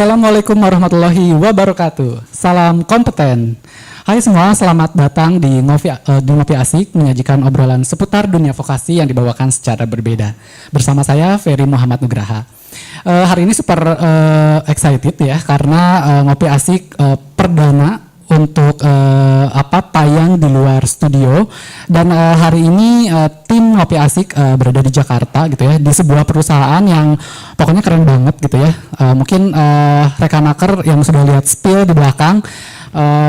Assalamualaikum warahmatullahi wabarakatuh. Salam kompeten. Hai semua, selamat datang di Ngopi Asik, menyajikan obrolan seputar dunia vokasi yang dibawakan secara berbeda. Bersama saya Ferry Muhammad Nugraha. Hari ini super excited ya, karena Ngopi Asik perdana untuk tayang di luar studio, dan hari ini tim Ngopi Asik berada di Jakarta gitu ya, di sebuah perusahaan yang pokoknya keren banget gitu ya. Mungkin rekan-rekan yang sudah lihat spill di belakang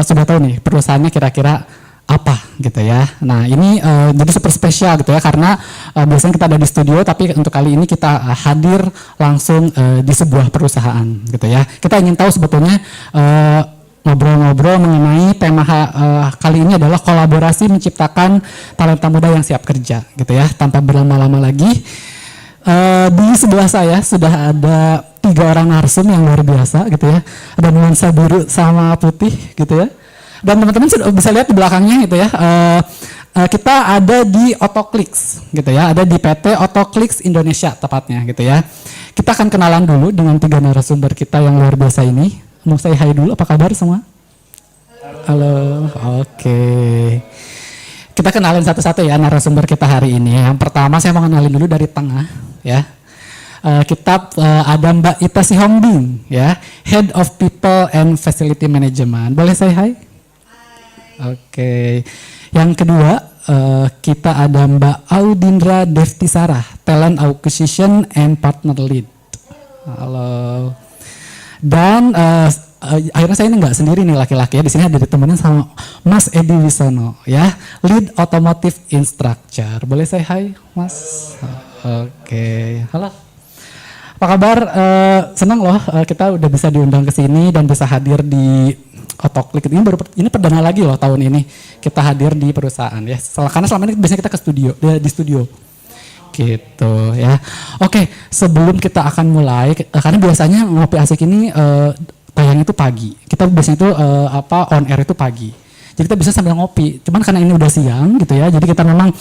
sudah tahu nih perusahaannya kira-kira apa gitu ya. Nah ini jadi super spesial gitu ya, karena biasanya kita ada di studio, tapi untuk kali ini kita hadir langsung di sebuah perusahaan gitu ya. Kita ingin tahu sebetulnya ngobrol-ngobrol mengenai tema kali ini adalah kolaborasi menciptakan talenta muda yang siap kerja gitu ya. Tanpa berlama-lama lagi, di sebelah saya sudah ada 3 orang narsum yang luar biasa gitu ya. Ada nuansa biru sama putih gitu ya. Dan teman-teman sudah bisa lihat di belakangnya gitu ya. Kita ada di Otoclix gitu ya, ada di PT Otoclix Indonesia tepatnya gitu ya. Kita akan kenalan dulu dengan 3 narasumber kita yang luar biasa ini. Mau saya hai dulu, apa kabar semua? Halo, oke. Kita kenalin satu-satu ya narasumber kita hari ini. Yang pertama saya mau kenalin dulu dari tengah ya. Kita ada Mbak Ita Sihombing ya, Head of People and Facility Management. Boleh saya hai? Oke. Yang kedua kita ada Mbak Audindra Devtisarah, Talent Acquisition and Partner Lead. Halo. Dan akhirnya saya ini nggak sendiri nih laki-laki ya, di sini ada ditemenin sama Mas Edi Wisono ya, Lead Automotive Instructor. Boleh saya hai Mas? Oke. Halo. Apa kabar? Senang loh kita udah bisa diundang ke sini dan bisa hadir di Otoclix. Ini perdana lagi loh tahun ini kita hadir di perusahaan ya. Karena selama ini biasanya kita ke studio, di studio. Gitu ya. Oke, sebelum kita akan mulai, karena biasanya Ngopi Asik ini tayang itu pagi. Kita biasanya itu on air itu pagi. Jadi kita bisa sambil ngopi. Cuman karena ini udah siang gitu ya, jadi kita memang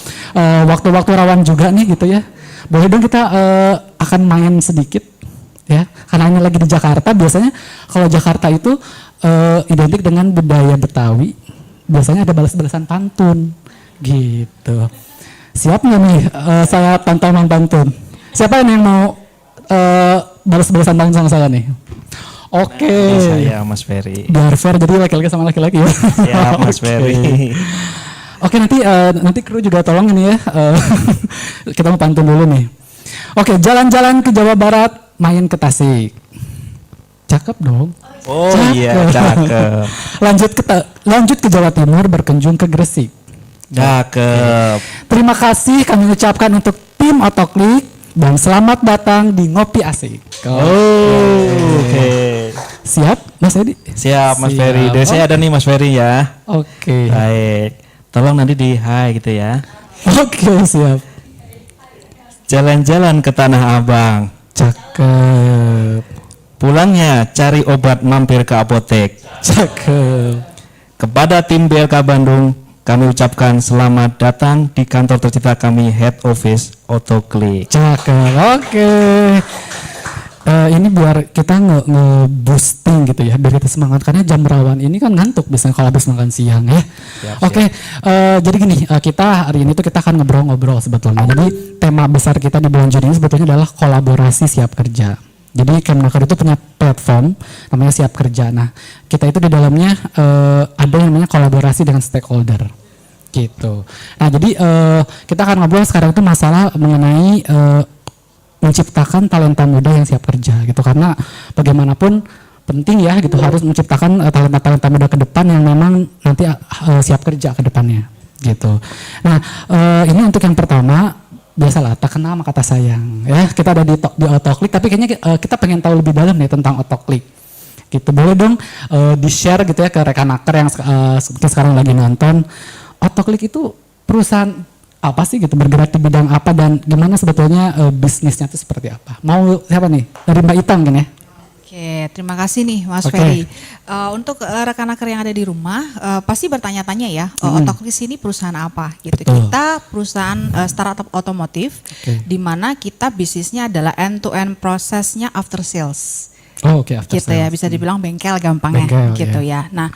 waktu-waktu rawan juga nih gitu ya. Boleh dong kita akan main sedikit ya. Karena ini lagi di Jakarta, biasanya kalau Jakarta itu identik dengan budaya Betawi. Biasanya ada balas-balasan pantun gitu. Siap nggak nih saya tantangan pantun? Siapa yang mau balas-balasan pantun sama saya nih? Oke. Saya Mas Ferry. Biar fair, jadi laki-laki sama laki-laki ya. Ya Mas Ferry. Oke, nanti kru juga tolong ini ya. Kita mau pantun dulu nih. Oke, jalan-jalan ke Jawa Barat, main ke Tasik. Cakep dong. Oh cakep. Iya cakep. Lanjut ke Jawa Timur, berkunjung ke Gresik. Cakep. Terima kasih kami ucapkan untuk tim Otoclix dan selamat datang di Ngopi Asik. Oke. Siap Mas Edi? Siap Mas Ferry. Dari saya ada nih Mas Ferry ya. Oke. Baik. Tolong nanti di hai gitu ya. Oke, siap. Jalan-jalan ke Tanah Abang. Cakep. Pulangnya cari obat mampir ke apotek. Cakep. Kepada tim BLK Bandung, kami ucapkan selamat datang di kantor tercinta kami, Head Office Otoclix. Cakep. Oke. Ini biar kita nge-boosting gitu ya, biar kita semangat, karena jam rawan ini kan ngantuk biasanya kalau habis makan siang ya. Oke. Jadi gini, kita hari ini tuh kita akan ngobrol-ngobrol sebetulnya. Jadi tema besar kita di bulan Juni ini sebetulnya adalah kolaborasi siap kerja. Jadi Kemnaker itu punya platform namanya Siap Kerja. Nah, kita itu di dalamnya ada yang namanya kolaborasi dengan stakeholder gitu. Nah, jadi kita akan ngobrol sekarang itu masalah mengenai menciptakan talenta muda yang siap kerja gitu, karena bagaimanapun penting ya gitu, harus menciptakan talenta-talenta muda ke depan yang memang nanti siap kerja ke depannya gitu. Nah, ini untuk yang pertama, biasalah tak kenal maka kata sayang ya. Kita ada di Otoclix, tapi kayaknya kita pengen tahu lebih dalam nih tentang Otoclix gitu. Boleh dong di-share gitu ya ke rekan-rekan yang sekarang lagi nonton. Otoclix itu perusahaan apa sih gitu, bergerak di bidang apa, dan gimana sebetulnya bisnisnya itu seperti apa? Mau siapa nih? Dari Mbak Ita mungkin ya? Oke, terima kasih nih Mas Ferry. Untuk rekan-rekan yang ada di rumah pasti bertanya-tanya ya, Otoclix ini perusahaan apa gitu. Betul. Kita perusahaan startup otomotif, di mana kita bisnisnya adalah end-to-end prosesnya after sales. Oh, oke, after gitu ya, sales. bisa dibilang bengkel gampangnya Bengkel, gitu ya. Nah,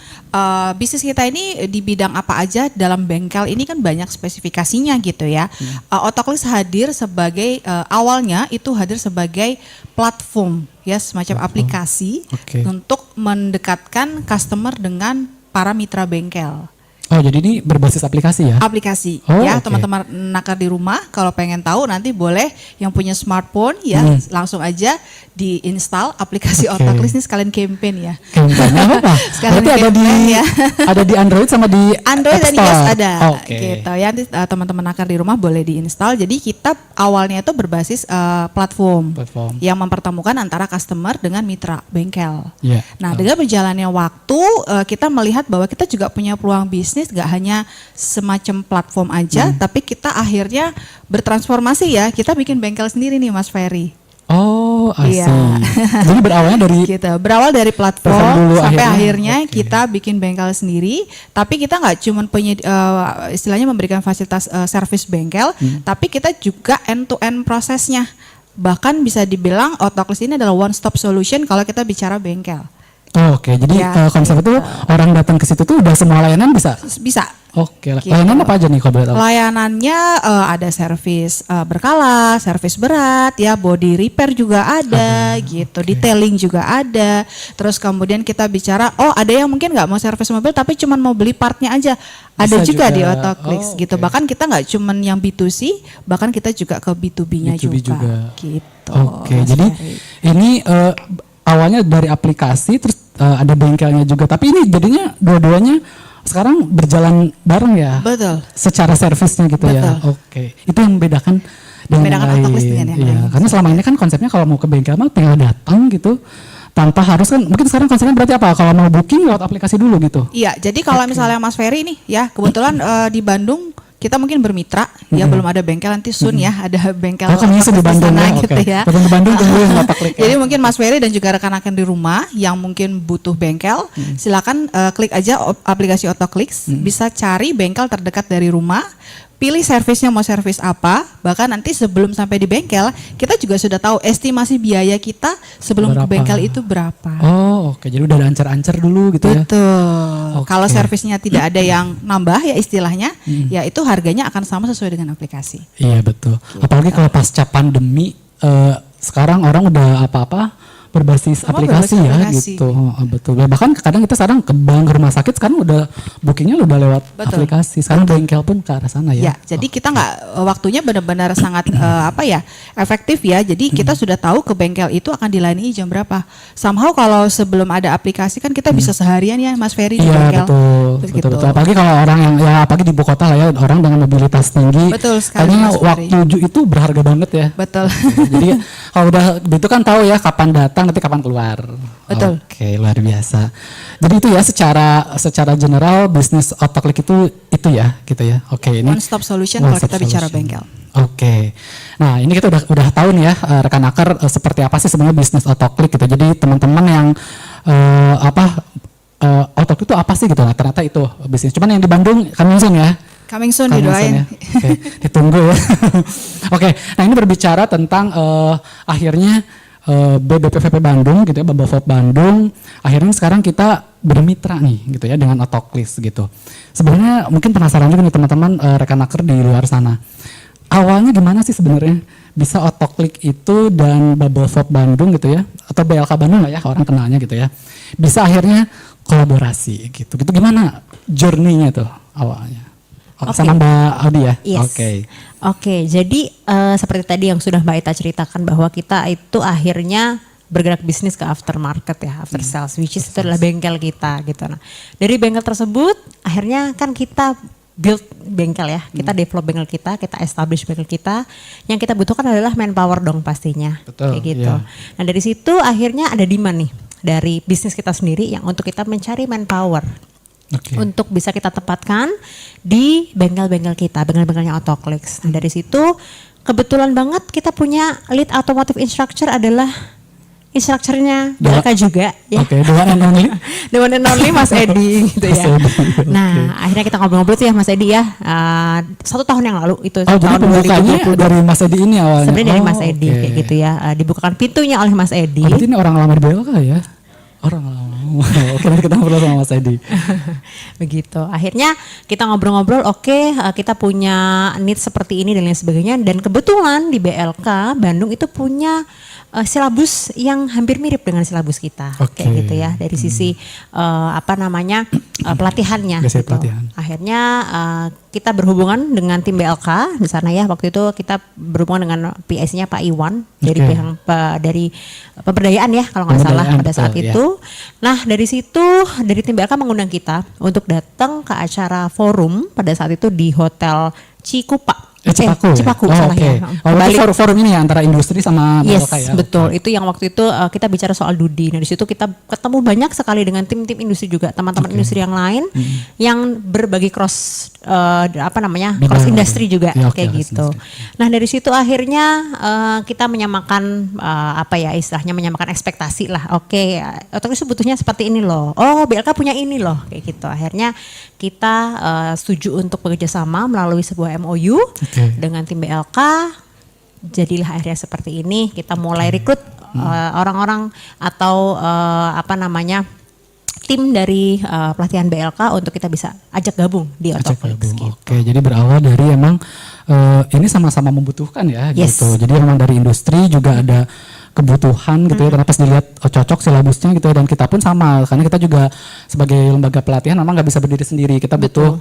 bisnis kita ini di bidang apa aja dalam bengkel ini kan banyak spesifikasinya gitu ya. Otoklis hadir sebagai awalnya itu hadir sebagai platform ya, semacam aplikasi Oke. untuk mendekatkan customer dengan para mitra bengkel. Oh, jadi ini berbasis aplikasi ya? Aplikasi Oh, ya, oke. teman-teman nakar di rumah kalau pengen tahu nanti boleh yang punya smartphone ya langsung aja diinstal aplikasi Oke. Otoklis ini sekalian campaign ya. Kampanye apa? Sekalian Berarti ada di campaign ya. ada di Android sama di Android App dan Store. iOS ada Oke. gitu ya. Nanti teman-teman nakar di rumah boleh diinstal. Jadi kita awalnya itu berbasis platform yang mempertemukan antara customer dengan mitra bengkel. Iya. Nah, dengan berjalannya waktu kita melihat bahwa kita juga punya peluang bisnis, gak hanya semacam platform aja, tapi kita akhirnya bertransformasi ya. Kita bikin bengkel sendiri nih, Mas Ferry. Oh, I Iya. see. Jadi berawalnya dari Gitu. Berawal dari Platform platform dulu, sampai akhirnya, akhirnya kita bikin bengkel sendiri. Tapi kita nggak cuma punya istilahnya memberikan fasilitas servis bengkel, tapi kita juga end to end prosesnya. Bahkan bisa dibilang Otoklis ini adalah one stop solution kalau kita bicara bengkel. Oh, oke. Jadi Ya, konsep itu orang datang ke situ tuh udah semua layanan bisa. Bisa. Oke. Gitu. Layanan apa aja nih kalau boleh tahu? Layanannya ada servis berkala, servis berat, ya body repair juga ada, gitu, detailing juga ada. Terus kemudian kita bicara, oh ada yang mungkin nggak mau servis mobil tapi cuma mau beli partnya aja, ada Bisa juga juga. di Otoklis, Oh, gitu. oke. Bahkan kita nggak cuma yang B2C, bahkan kita juga ke B2B-nya B2B juga. gitu. Oke. Mas Jadi Ferry. ini awalnya dari aplikasi terus ada bengkelnya juga. Tapi ini jadinya dua-duanya sekarang berjalan bareng ya. Betul. Secara servisnya gitu ya. Betul. Oke. Itu yang membedakan dengan Membedakan yang Otoklis lain. dengan yang Iya, lain. karena selama ini kan konsepnya kalau mau ke bengkel mah tinggal datang gitu. Tanpa harus kan, mungkin sekarang konsepnya berarti apa? Kalau mau booking lewat aplikasi dulu gitu. Iya, jadi kalau misalnya Mas Ferry nih ya, kebetulan di Bandung kita mungkin bermitra, ya belum ada bengkel, nanti soon ya ada bengkel Oh, kan bisa di Otoklis Bandung sana ya. gitu Oke. ya. Kalau di Bandung tungguin Otoklik ya. Jadi mungkin Mas Ferry dan juga rekan-rekan di rumah yang mungkin butuh bengkel, silakan klik aja aplikasi Otoklis, bisa cari bengkel terdekat dari rumah, pilih servisnya mau servis apa, bahkan nanti sebelum sampai di bengkel kita juga sudah tahu estimasi biaya kita sebelum ke Berapa? bengkel itu berapa. Oh, oke. Jadi udah ada ancer-ancer dulu gitu ya. Betul. Oke. Kalau servisnya tidak ada yang nambah ya istilahnya, ya itu harganya akan sama sesuai dengan aplikasi. Iya betul. Apalagi kalau pasca pandemi sekarang orang udah apa-apa berbasis Semua aplikasi berbasis ya aplikasi. gitu. Betul. Bahkan kadang kita sekarang ke bank, ke rumah sakit sekarang udah bookingnya udah lewat Betul. aplikasi. Sekarang bengkel pun ke arah sana Ya, ya. jadi kita nggak waktunya benar-benar sangat efektif ya. Jadi kita sudah tahu ke bengkel itu akan dilayani jam berapa. Somehow kalau sebelum ada aplikasi kan kita bisa seharian ya Mas Ferry di bengkel. Iya betul, Terus betul, gitu. betul. Apalagi kalau orang yang ya apalagi di ibu kota lah ya, orang dengan mobilitas tinggi. Betul sekali, Kayaknya Mas Ferry. waktu itu berharga banget ya. Betul. Jadi kalau udah gitu kan tahu ya kapan datang nanti kapan keluar. Betul. Oke, luar biasa. Jadi itu ya secara general bisnis Otoklik itu ya gitu ya. Oke, ini One stop solution One kalau stop kita bicara solution. bengkel. Oke. Nah, ini kita udah tahu nih ya rekan nakar seperti apa sih sebenarnya bisnis Otoklik gitu. Jadi teman-teman yang Otoklik itu apa sih gitu. Nah, ternyata itu bisnis. Cuman yang di Bandung coming soon ya. Coming soon Coming didoain. soon ya. Oke, ditunggu ya. Oke, nah ini berbicara tentang akhirnya BBPVP Bandung gitu ya, Babafop Bandung. Akhirnya sekarang kita bermitra nih gitu ya dengan Otoklis gitu. Sebenarnya mungkin penasaran juga nih teman-teman rekan naker di luar sana. Awalnya gimana sih sebenarnya bisa Otoklik itu dan Babafop Bandung gitu ya, atau BLK Bandung lah ya orang kenalnya gitu ya, bisa akhirnya kolaborasi gitu. Gitu gimana journey-nya tuh awalnya? Oke. Sama Mbak Audi ya? Yes. Oke, jadi seperti tadi yang sudah Mbak Ita ceritakan bahwa kita itu akhirnya bergerak bisnis ke aftermarket ya, after sales, which is itu adalah bengkel kita gitu. Nah, dari bengkel tersebut akhirnya kan kita build bengkel ya, kita develop bengkel kita establish bengkel kita. Yang kita butuhkan adalah manpower dong pastinya, Betul, kayak gitu. iya. Nah dari situ akhirnya ada demand nih dari bisnis kita sendiri yang untuk kita mencari manpower. Oke. Untuk bisa kita tempatkan di bengkel-bengkel kita, bengkel-bengkelnya Otoklis. Nah dari situ kebetulan banget kita punya lead automotive instructor adalah instrukturnya Dua. BLK juga ya. Oke, the one and only. The one and only Mas Edi gitu Mas ya. Edi, oke. Nah, akhirnya kita ngobrol-ngobrol tuh ya Mas Edi ya. 1 tahun yang lalu itu Oh, jadi tahun pembukaannya 2022. dari Mas Edi ini awalnya. Sebenarnya dari Mas Oh, Edi oke. kayak gitu ya. Dibukakan pintunya oleh Mas Edi. Oh, berarti ini orang lama di BLK ya? Orang lama. Oke, nanti kita ngobrol sama Mas Edi. Begitu. Akhirnya kita ngobrol-ngobrol, oke, kita punya needs seperti ini dan lain sebagainya. Dan kebetulan di BLK Bandung itu punya silabus yang hampir mirip dengan silabus kita, Oke. kayak gitu ya. Dari sisi pelatihannya. Basic Gitu. pelatihan. Akhirnya kita berhubungan dengan tim BLK di sana ya. Waktu itu kita berhubungan dengan PIC-nya Pak Iwan dari Oke. pihak dari pemberdayaan ya kalau nggak salah Pemberdayaan, pada saat betul, ya. itu. Nah dari situ dari tim BLK mengundang kita untuk datang ke acara forum pada saat itu di Hotel Cikupa. Cipaku, ya? Cipaku Oh, salah oke. ya. Oh, berarti Balik. forum ini ya antara industri sama Yes, BLK ya? betul. Oke. Itu yang waktu itu kita bicara soal Dudi. Nah, di situ kita ketemu banyak sekali dengan tim-tim industri juga, teman-teman industri yang lain yang berbagi cross Bidang, cross industri juga ya, oke, kayak cross gitu. industry. Nah, dari situ akhirnya kita menyamakan istilahnya menyamakan ekspektasi lah. Oke, otomatis butuhnya seperti ini loh. Oh, BLK punya ini loh kayak gitu. Akhirnya kita setuju untuk bekerja sama melalui sebuah MOU Oke. dengan tim BLK. Jadilah akhirnya seperti ini. Kita mulai rekrut orang-orang atau tim dari pelatihan BLK untuk kita bisa ajak gabung di Ajak Otoflix. gabung. Gitu. Oke, jadi berawal dari emang ini sama-sama membutuhkan ya Yes. gitu. Jadi memang dari industri juga ada kebutuhan gitu ya. Karena pas dilihat cocok silabusnya gitu ya, dan kita pun sama karena kita juga sebagai lembaga pelatihan memang nggak bisa berdiri sendiri. Kita butuh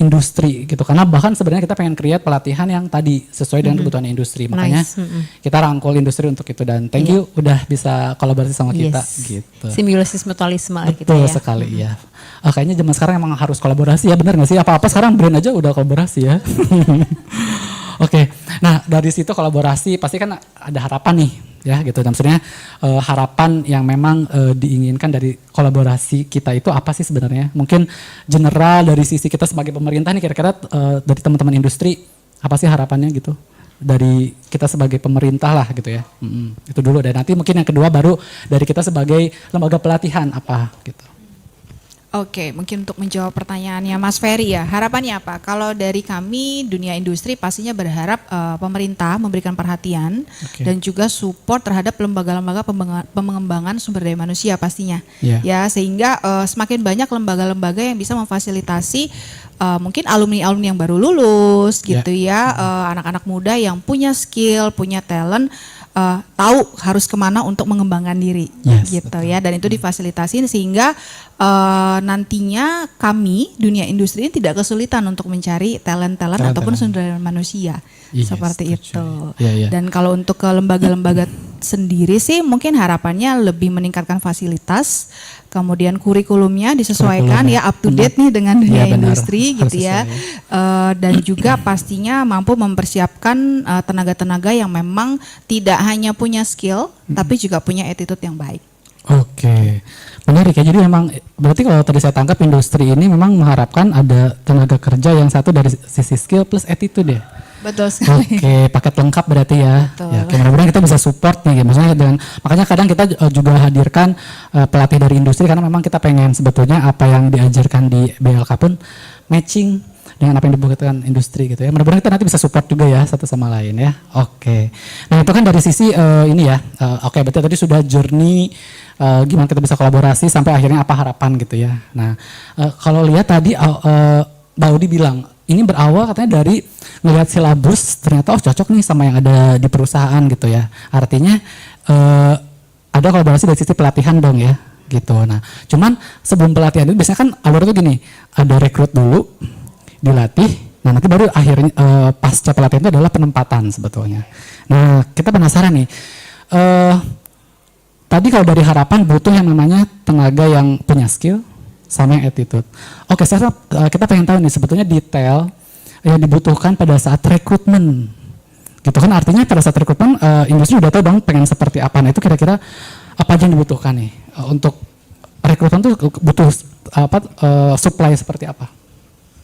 industri gitu. Karena bahkan sebenarnya kita pengen create pelatihan yang tadi sesuai dengan kebutuhan industri. Makanya Nice. kita rangkul industri untuk itu dan thank you udah bisa kolaborasi sama kita Yes. gitu. Simbiosis mutualisme gitu Betul ya. sekali ya. Kayaknya zaman sekarang emang harus kolaborasi ya, benar nggak sih? Apa-apa sekarang brand aja udah kolaborasi ya. Oke, nah dari situ kolaborasi pasti kan ada harapan nih ya gitu. Dan maksudnya harapan yang memang diinginkan dari kolaborasi kita itu apa sih sebenarnya? Mungkin general dari sisi kita sebagai pemerintah nih kira-kira dari teman-teman industri apa sih harapannya gitu? Dari kita sebagai pemerintah lah gitu ya. Itu dulu dan nanti mungkin yang kedua baru dari kita sebagai lembaga pelatihan apa gitu. Oke, mungkin untuk menjawab pertanyaannya Mas Ferry ya, harapannya apa? Kalau dari kami dunia industri pastinya berharap pemerintah memberikan perhatian Oke. dan juga support terhadap lembaga-lembaga pengembangan sumber daya manusia pastinya. Iya. Ya, sehingga semakin banyak lembaga-lembaga yang bisa memfasilitasi mungkin alumni-alumni yang baru lulus gitu ya, anak-anak muda yang punya skill, punya talent, tahu harus kemana untuk mengembangkan diri, Yes, gitu betul. ya. Dan itu difasilitasi sehingga nantinya kami dunia industri ini tidak kesulitan untuk mencari talent-talent ataupun sumber daya manusia Iya, seperti setuju. itu. Iya, iya. Dan kalau untuk ke lembaga-lembaga sendiri sih mungkin harapannya lebih meningkatkan fasilitas, kemudian kurikulumnya disesuaikan Kurikulum, ya up to date nih dengan dunia Iya, benar. industri Harus gitu ya. sesuai. Dan juga pastinya mampu mempersiapkan tenaga-tenaga yang memang tidak hanya punya skill tapi juga punya attitude yang baik. Oke, menarik ya. Jadi memang berarti kalau tadi saya tangkap industri ini memang mengharapkan ada tenaga kerja yang satu dari sisi skill plus attitude ya. Betul sekali. Oke, paket lengkap berarti ya. Betul. Ya, oke, mudah-mudahan kita bisa support nih, maksudnya dengan makanya kadang kita juga hadirkan pelatih dari industri karena memang kita pengen sebetulnya apa yang diajarkan di BLK pun matching dengan apa yang dibutuhkan industri gitu ya. Mudah-mudahan kita nanti bisa support juga ya satu sama lain ya. Oke. Nah itu kan dari sisi ini ya. Oke, berarti tadi sudah journey gimana kita bisa kolaborasi sampai akhirnya apa harapan gitu ya. Nah kalau lihat tadi Mbak Audi bilang ini berawal katanya dari ngelihat silabus ternyata cocok nih sama yang ada di perusahaan gitu ya. Artinya ada kolaborasi dari sisi pelatihan dong ya gitu. Nah cuman sebelum pelatihan itu biasanya kan alur itu gini, ada rekrut dulu, dilatih, nah nanti baru akhirnya pasca pelatihan itu adalah penempatan sebetulnya. Nah kita penasaran nih, tadi kalau dari harapan butuh yang namanya tenaga yang punya skill sama yang attitude. Oke, kita pengen tahu nih sebetulnya detail yang dibutuhkan pada saat rekrutmen. Gitu kan artinya pada saat rekrutmen industri udah tahu dong pengen seperti apa. Nah itu kira-kira apa aja yang dibutuhkan nih untuk rekrutmen tuh butuh supply seperti apa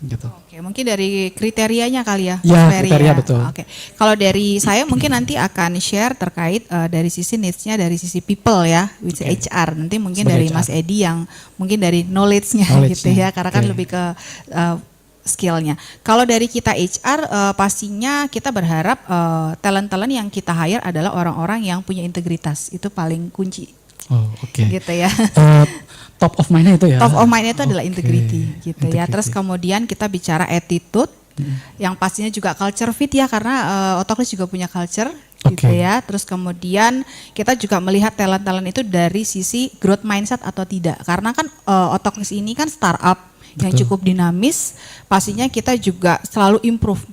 gitu. Oke, mungkin dari kriterianya kali ya, Ya, Mas Ferry kriteria ya. betul. Oke, kalau dari saya mungkin nanti akan share terkait dari sisi needs-nya dari sisi people ya, which is HR. Nanti mungkin Sebagai dari Mas HR. Edi yang mungkin dari knowledge-nya gitu Knowledge-nya, ya, karena kan oke. lebih ke skill-nya. Kalau dari kita HR, pastinya kita berharap talent-talent yang kita hire adalah orang-orang yang punya integritas. Itu paling kunci, Oh, oke. gitu ya. Top of mind-nya itu ya. Top of mind itu adalah Oke, integrity gitu ya. integrity. Terus kemudian kita bicara attitude, yang pastinya juga culture fit ya, karena Otoklis juga punya culture gitu Oke. ya. Terus kemudian kita juga melihat talent-talent itu dari sisi growth mindset atau tidak. Karena kan Otoklis ini kan startup yang Betul. cukup dinamis, pastinya kita juga selalu improve.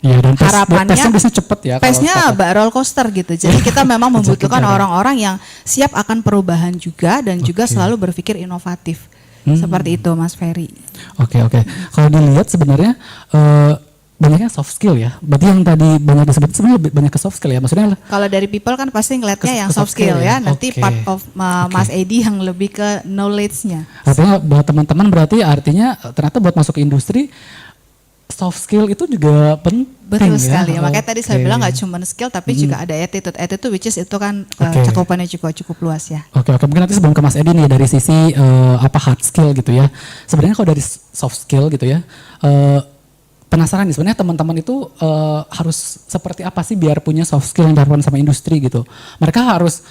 Iya, dan Harapannya pace-nya biasanya cepet ya. kalau Pace-nya startup. roller coaster gitu. Jadi kita memang membutuhkan Kejar-kejaran. orang-orang yang siap akan perubahan juga dan juga Oke. selalu berpikir inovatif. Seperti itu Mas Ferry. Oke. Kalau dilihat sebenarnya banyaknya soft skill ya. Berarti yang tadi banyak disebut sebenarnya lebih banyak ke soft skill ya. Maksudnya Kalau dari people kan pasti ngelihatnya Ke- yang ke soft skill ya. Nanti Oke. part of Mas Edi yang lebih ke knowledge-nya. artinya buat teman-teman berarti artinya ternyata buat masuk ke industri soft skill itu juga penting. Betul ya. sekali. Makanya tadi saya Oke. bilang nggak cuma skill tapi juga ada attitude. Attitude which is itu kan Oke. cakupannya juga cukup luas ya. Oke, mungkin nanti sebelum ke Mas Edi nih dari sisi hard skill gitu ya. Sebenarnya kalau dari soft skill gitu ya, penasaran nih sebenarnya teman-teman itu harus seperti apa sih biar punya soft skill yang diharapkan sama industri gitu. Mereka harus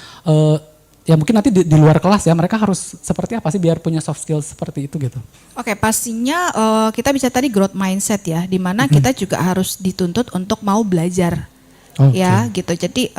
ya mungkin nanti di luar kelas ya, mereka harus seperti apa sih biar punya soft skill seperti itu gitu. Oke, pastinya kita bisa tadi growth mindset ya, di mana kita juga harus dituntut untuk mau belajar. Oke. Ya gitu, jadi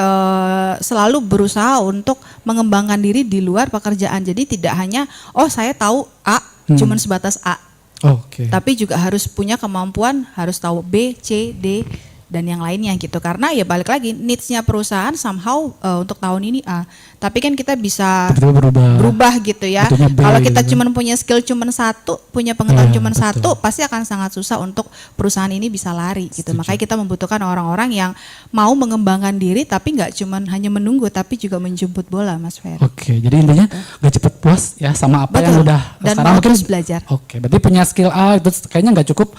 selalu berusaha untuk mengembangkan diri di luar pekerjaan. Jadi tidak hanya saya tahu A, cuman sebatas A, Oke. tapi juga harus punya kemampuan, harus tahu B, C, D dan yang lainnya gitu. Karena ya balik lagi needs-nya perusahaan somehow untuk tahun ini A, tapi kan kita bisa Tiba-tiba berubah gitu ya. Butuhnya B Kalau kita gitu. cuman punya skill cuman satu, punya pengetahuan Iya, cuman betul. satu, pasti akan sangat susah untuk perusahaan ini bisa lari gitu. Setuju. Makanya kita membutuhkan orang-orang yang mau mengembangkan diri tapi nggak cuman hanya menunggu tapi juga menjemput bola, Mas Ferry. Oke, jadi intinya gak cepet puas ya sama apa yang Betul. udah Dan sekarang mau mungkin terus belajar. Oke, berarti punya skill A itu kayaknya nggak cukup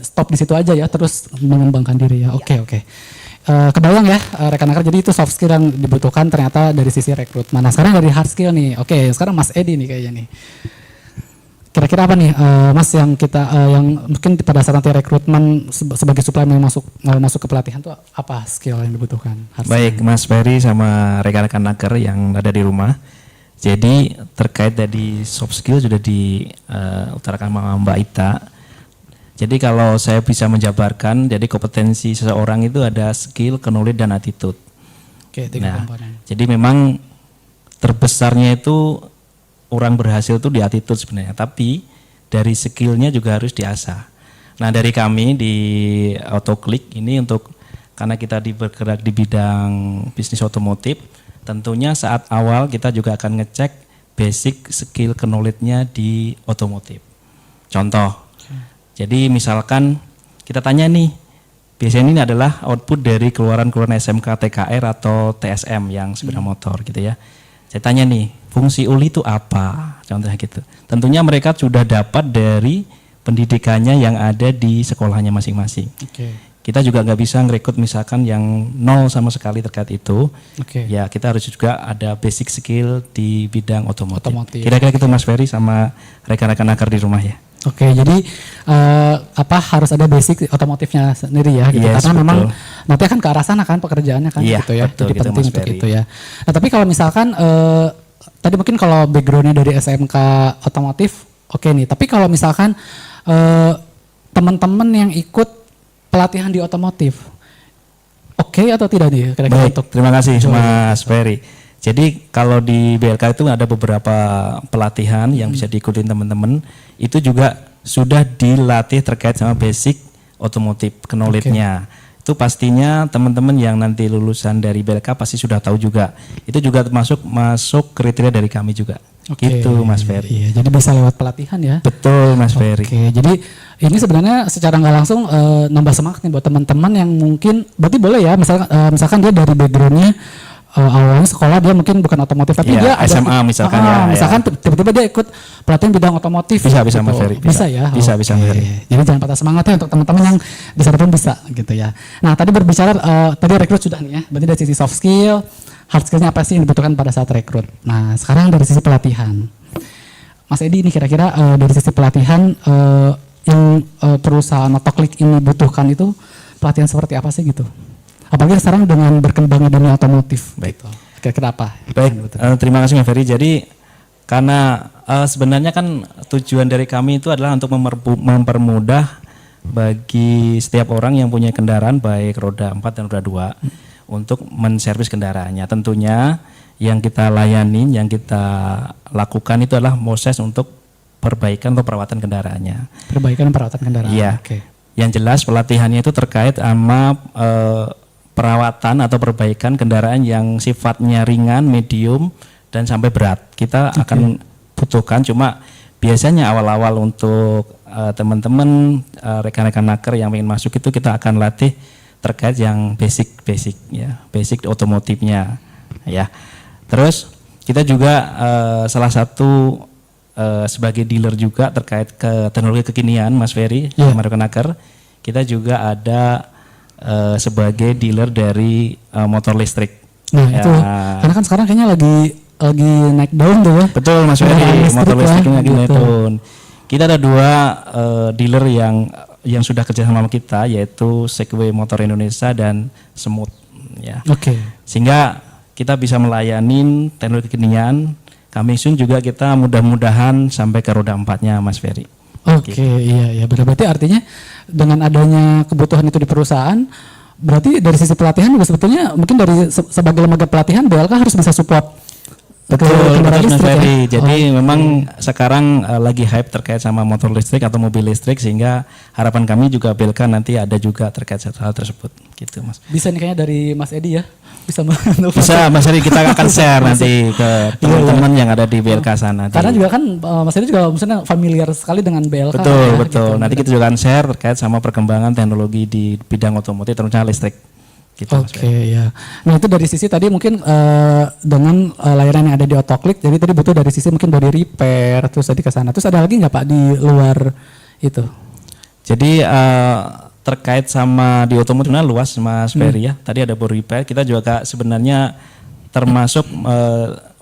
stop di situ aja ya, terus mengembangkan diri ya. Oke. Kebayang ya rekan-rekan, jadi itu soft skill yang dibutuhkan ternyata dari sisi rekrutmen. Nah sekarang dari hard skill nih, oke sekarang Mas Edi nih kayaknya nih. Kira-kira apa nih Mas yang kita yang mungkin pada saat nanti rekrutmen sebagai supplier yang mau masuk ke pelatihan tuh apa skill yang dibutuhkan? Hard Baik, Mas Ferry sama rekan-rekan naker yang ada di rumah. Jadi terkait dari soft skill sudah diutarakan sama Mbak Ita. Jadi kalau saya bisa menjabarkan, jadi kompetensi seseorang itu ada skill, knowledge, dan attitude. Oke, tiga Nah, komponen. jadi memang terbesarnya itu orang berhasil itu di attitude sebenarnya, tapi dari skillnya juga harus diasah. Nah dari kami di Autoclick ini karena kita bergerak di bidang bisnis otomotif, tentunya saat awal kita juga akan ngecek basic skill knowledge-nya di otomotif. Contoh, jadi misalkan kita tanya nih, biasanya ini adalah output dari keluaran-keluaran SMK TKR atau TSM yang sepeda motor gitu ya. Saya tanya nih, fungsi uli itu apa? Contohnya gitu. Tentunya mereka sudah dapat dari pendidikannya yang ada di sekolahnya masing-masing. Oke. Kita juga nggak bisa ngerekrut misalkan yang nol sama sekali terkait itu. Oke. Ya kita harus juga ada basic skill di bidang otomotif. Otomotif. Kira-kira gitu Mas Ferry sama rekan-rekan akar di rumah ya. Oke, jadi harus ada basic otomotifnya sendiri ya, gitu. Yes, Karena memang betul. nanti akan ke arah sana kan pekerjaannya kan, Iya, gitu ya. betul, Jadi gitu, penting Mas untuk Ferry. itu ya. Nah, tapi kalau misalkan tadi mungkin kalau backgroundnya dari SMK otomotif, oke nih. Tapi kalau misalkan teman-teman yang ikut pelatihan di otomotif, oke atau tidak nih kira-kira Baik, untuk terima kasih Mas Ferry. Jadi kalau di BLK itu ada beberapa pelatihan yang bisa diikutin teman-teman. Itu juga sudah dilatih terkait sama basic otomotif knowledge-nya. Itu pastinya teman-teman yang nanti lulusan dari BLK pasti sudah tahu juga. Itu juga masuk kriteria dari kami juga. Oke, Gitu Mas Ferry. Iya, jadi bisa lewat pelatihan ya. Betul Mas Ferry. Oke, jadi ini sebenarnya secara nggak langsung nambah semangat nih buat teman-teman yang mungkin, berarti boleh ya, misalkan dia dari backgroundnya awalnya sekolah dia mungkin bukan otomotif tapi dia ada, SMA misalkan misalkan tiba-tiba dia ikut pelatihan bidang otomotif. Bisa gitu. Mas Ferry. Bisa ya. Bisa Mas Ferry. Jadi jangan patah semangat ya untuk teman-teman yang di sana pun bisa gitu ya. Nah tadi berbicara tadi rekrut sudah nih ya. Berarti dari sisi soft skill, hard skillnya apa sih yang dibutuhkan pada saat rekrut. Nah sekarang dari sisi pelatihan, Mas Edi ini kira-kira dari sisi pelatihan yang perusahaan Otoklik ini butuhkan itu pelatihan seperti apa sih gitu? Apalagi sekarang dengan berkembangnya dunia otomotif. Baik. Gitu. Kira-kira apa? Baik, terima kasih Mas Ferry. Jadi karena sebenarnya kan tujuan dari kami itu adalah untuk mempermudah bagi setiap orang yang punya kendaraan baik roda 4 dan roda 2 untuk menservis kendaraannya. Tentunya yang kita layani, yang kita lakukan itu adalah proses untuk perbaikan atau perawatan kendaraannya. Perbaikan dan perawatan kendaraan. Iya. Oke. Yang jelas pelatihannya itu terkait sama perawatan atau perbaikan kendaraan yang sifatnya ringan, medium, dan sampai berat. Kita akan butuhkan, cuma biasanya awal-awal untuk teman-teman, rekan-rekan naker yang ingin masuk itu kita akan latih terkait yang basic ya, basic otomotifnya ya. Terus kita juga salah satu sebagai dealer juga terkait ke teknologi kekinian Mas Ferry, sama rekan naker, kita juga ada sebagai dealer dari motor listrik. Nah itu, karena kan sekarang kayaknya lagi naik daun tuh ya. Betul Mas Ferry, motor listrik ini lagi naik daun. Kita ada 2 dealer yang sudah kerja sama kita, yaitu Segway Motor Indonesia dan Semut. Ya. Oke. Sehingga kita bisa melayani teknologi kekinian. Coming soon juga kita mudah-mudahan sampai ke roda 4-nya Mas Ferry. Oke, iya berarti artinya dengan adanya kebutuhan itu di perusahaan, berarti dari sisi pelatihan juga sebetulnya mungkin dari sebagai lembaga pelatihan BLK harus bisa support. Betul Mas Ferry. Ya? Jadi memang sekarang lagi hype terkait sama motor listrik atau mobil listrik, sehingga harapan kami juga BLK nanti ada juga terkait hal tersebut, gitu Mas. Bisa nih kayaknya dari Mas Edi ya. Bisa Mas Ferry, kita akan share nanti ke teman-teman yang ada di BLK sana. Karena juga kan Mas Edi juga maksudnya familiar sekali dengan BLK. Betul. Gitu. Nanti kita juga akan share terkait sama perkembangan teknologi di bidang otomotif terutama listrik. Gitu, Oke, ya. Nah itu dari sisi tadi mungkin dengan layanan yang ada di Otoklik, jadi tadi butuh dari sisi mungkin body repair, terus tadi ke sana. Terus ada lagi nggak Pak di luar itu? Jadi terkait sama di otomotif luas Mas Ferry ya. Tadi ada body repair, kita juga sebenarnya termasuk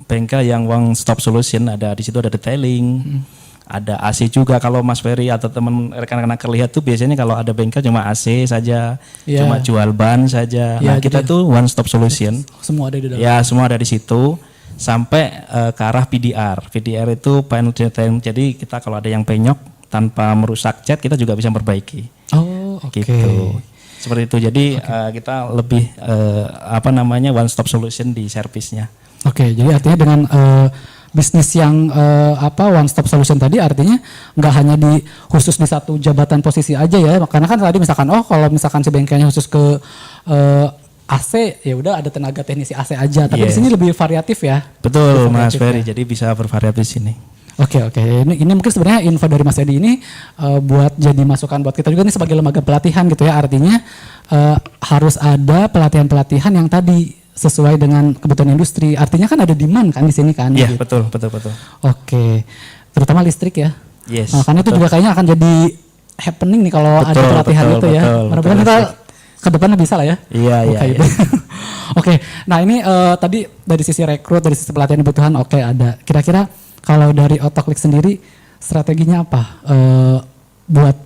bengkel yang one stop solution. Ada di situ ada detailing, ada AC juga. Kalau Mas Ferry atau teman rekan-rekan lihat tuh biasanya kalau ada bengkel cuma AC saja, cuma jual ban saja. Nah kita tuh one stop solution. Semua ada di dalam. Ya semua ada di situ. Sampai ke arah PDR. PDR itu panel detailing. Jadi kita kalau ada yang penyok tanpa merusak cat kita juga bisa memperbaiki. Oh, oke. Gitu. Seperti itu. Jadi kita lebih one stop solution di servisnya. Oke, jadi artinya dengan bisnis yang one stop solution tadi artinya nggak hanya khusus di satu jabatan posisi aja ya. Karena kan tadi misalkan kalau misalkan si bengkelnya khusus ke AC, ya udah ada tenaga teknisi AC aja. Tapi di sini lebih variatif ya. Betul Mas Ferry. Jadi bisa bervariatif di sini. Oke. Ini mungkin sebenarnya info dari Mas Edi ini buat jadi masukan buat kita juga nih sebagai lembaga pelatihan gitu ya. Artinya harus ada pelatihan-pelatihan yang tadi sesuai dengan kebutuhan industri. Artinya kan ada demand kan di sini kan. Iya, gitu. betul. Oke. Terutama listrik ya. Yes. Karena itu juga kayaknya akan jadi happening nih kalau ada pelatihan itu ya. Mudah-mudahan kita ke depannya bisa lah ya. Iya. Oke. Nah, ini tadi dari sisi rekrut, dari sisi pelatihan kebutuhan ada. Kira-kira kalau dari Otoklik sendiri strateginya apa buat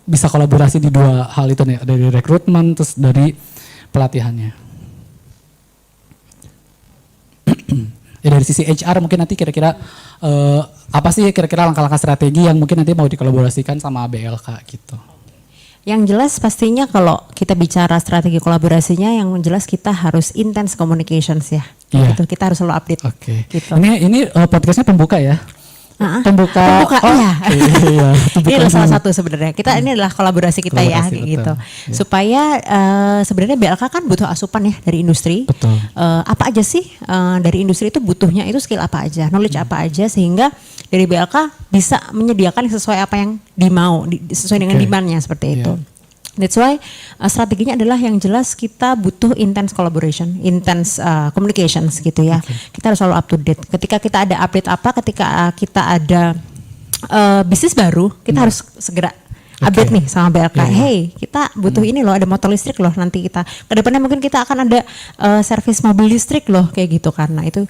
bisa kolaborasi di 2 hal itu nih, dari rekrutmen terus dari pelatihannya? Ya dari sisi HR mungkin nanti kira-kira apa sih kira-kira langkah-langkah strategi yang mungkin nanti mau dikolaborasikan sama BLK gitu? Yang jelas pastinya kalau kita bicara strategi kolaborasinya, yang jelas kita harus intense communications ya. Iya. Gitu, kita harus selalu update. Oke. Gitu. Ini podcastnya pembuka ya? Pembuka. Iya. Iya. Ini adalah salah satu sebenarnya. Ini adalah kolaborasi kita ya, Kolaborasi, gitu. betul. Supaya sebenarnya BLK kan butuh asupan ya dari industri. Betul. Apa aja sih dari industri itu butuhnya itu skill apa aja, knowledge apa aja, sehingga dari BLK bisa menyediakan sesuai apa yang dimau, sesuai dengan demandnya seperti itu. That's why strateginya adalah yang jelas kita butuh intense collaboration, intense communications gitu ya. Kita harus selalu up to date. Ketika kita ada update apa, ketika kita ada bisnis baru, kita harus segera update nih sama BLK. Hey, kita butuh ini loh, ada motor listrik loh, nanti kita kedepannya mungkin kita akan ada servis mobil listrik loh, kayak gitu. Karena itu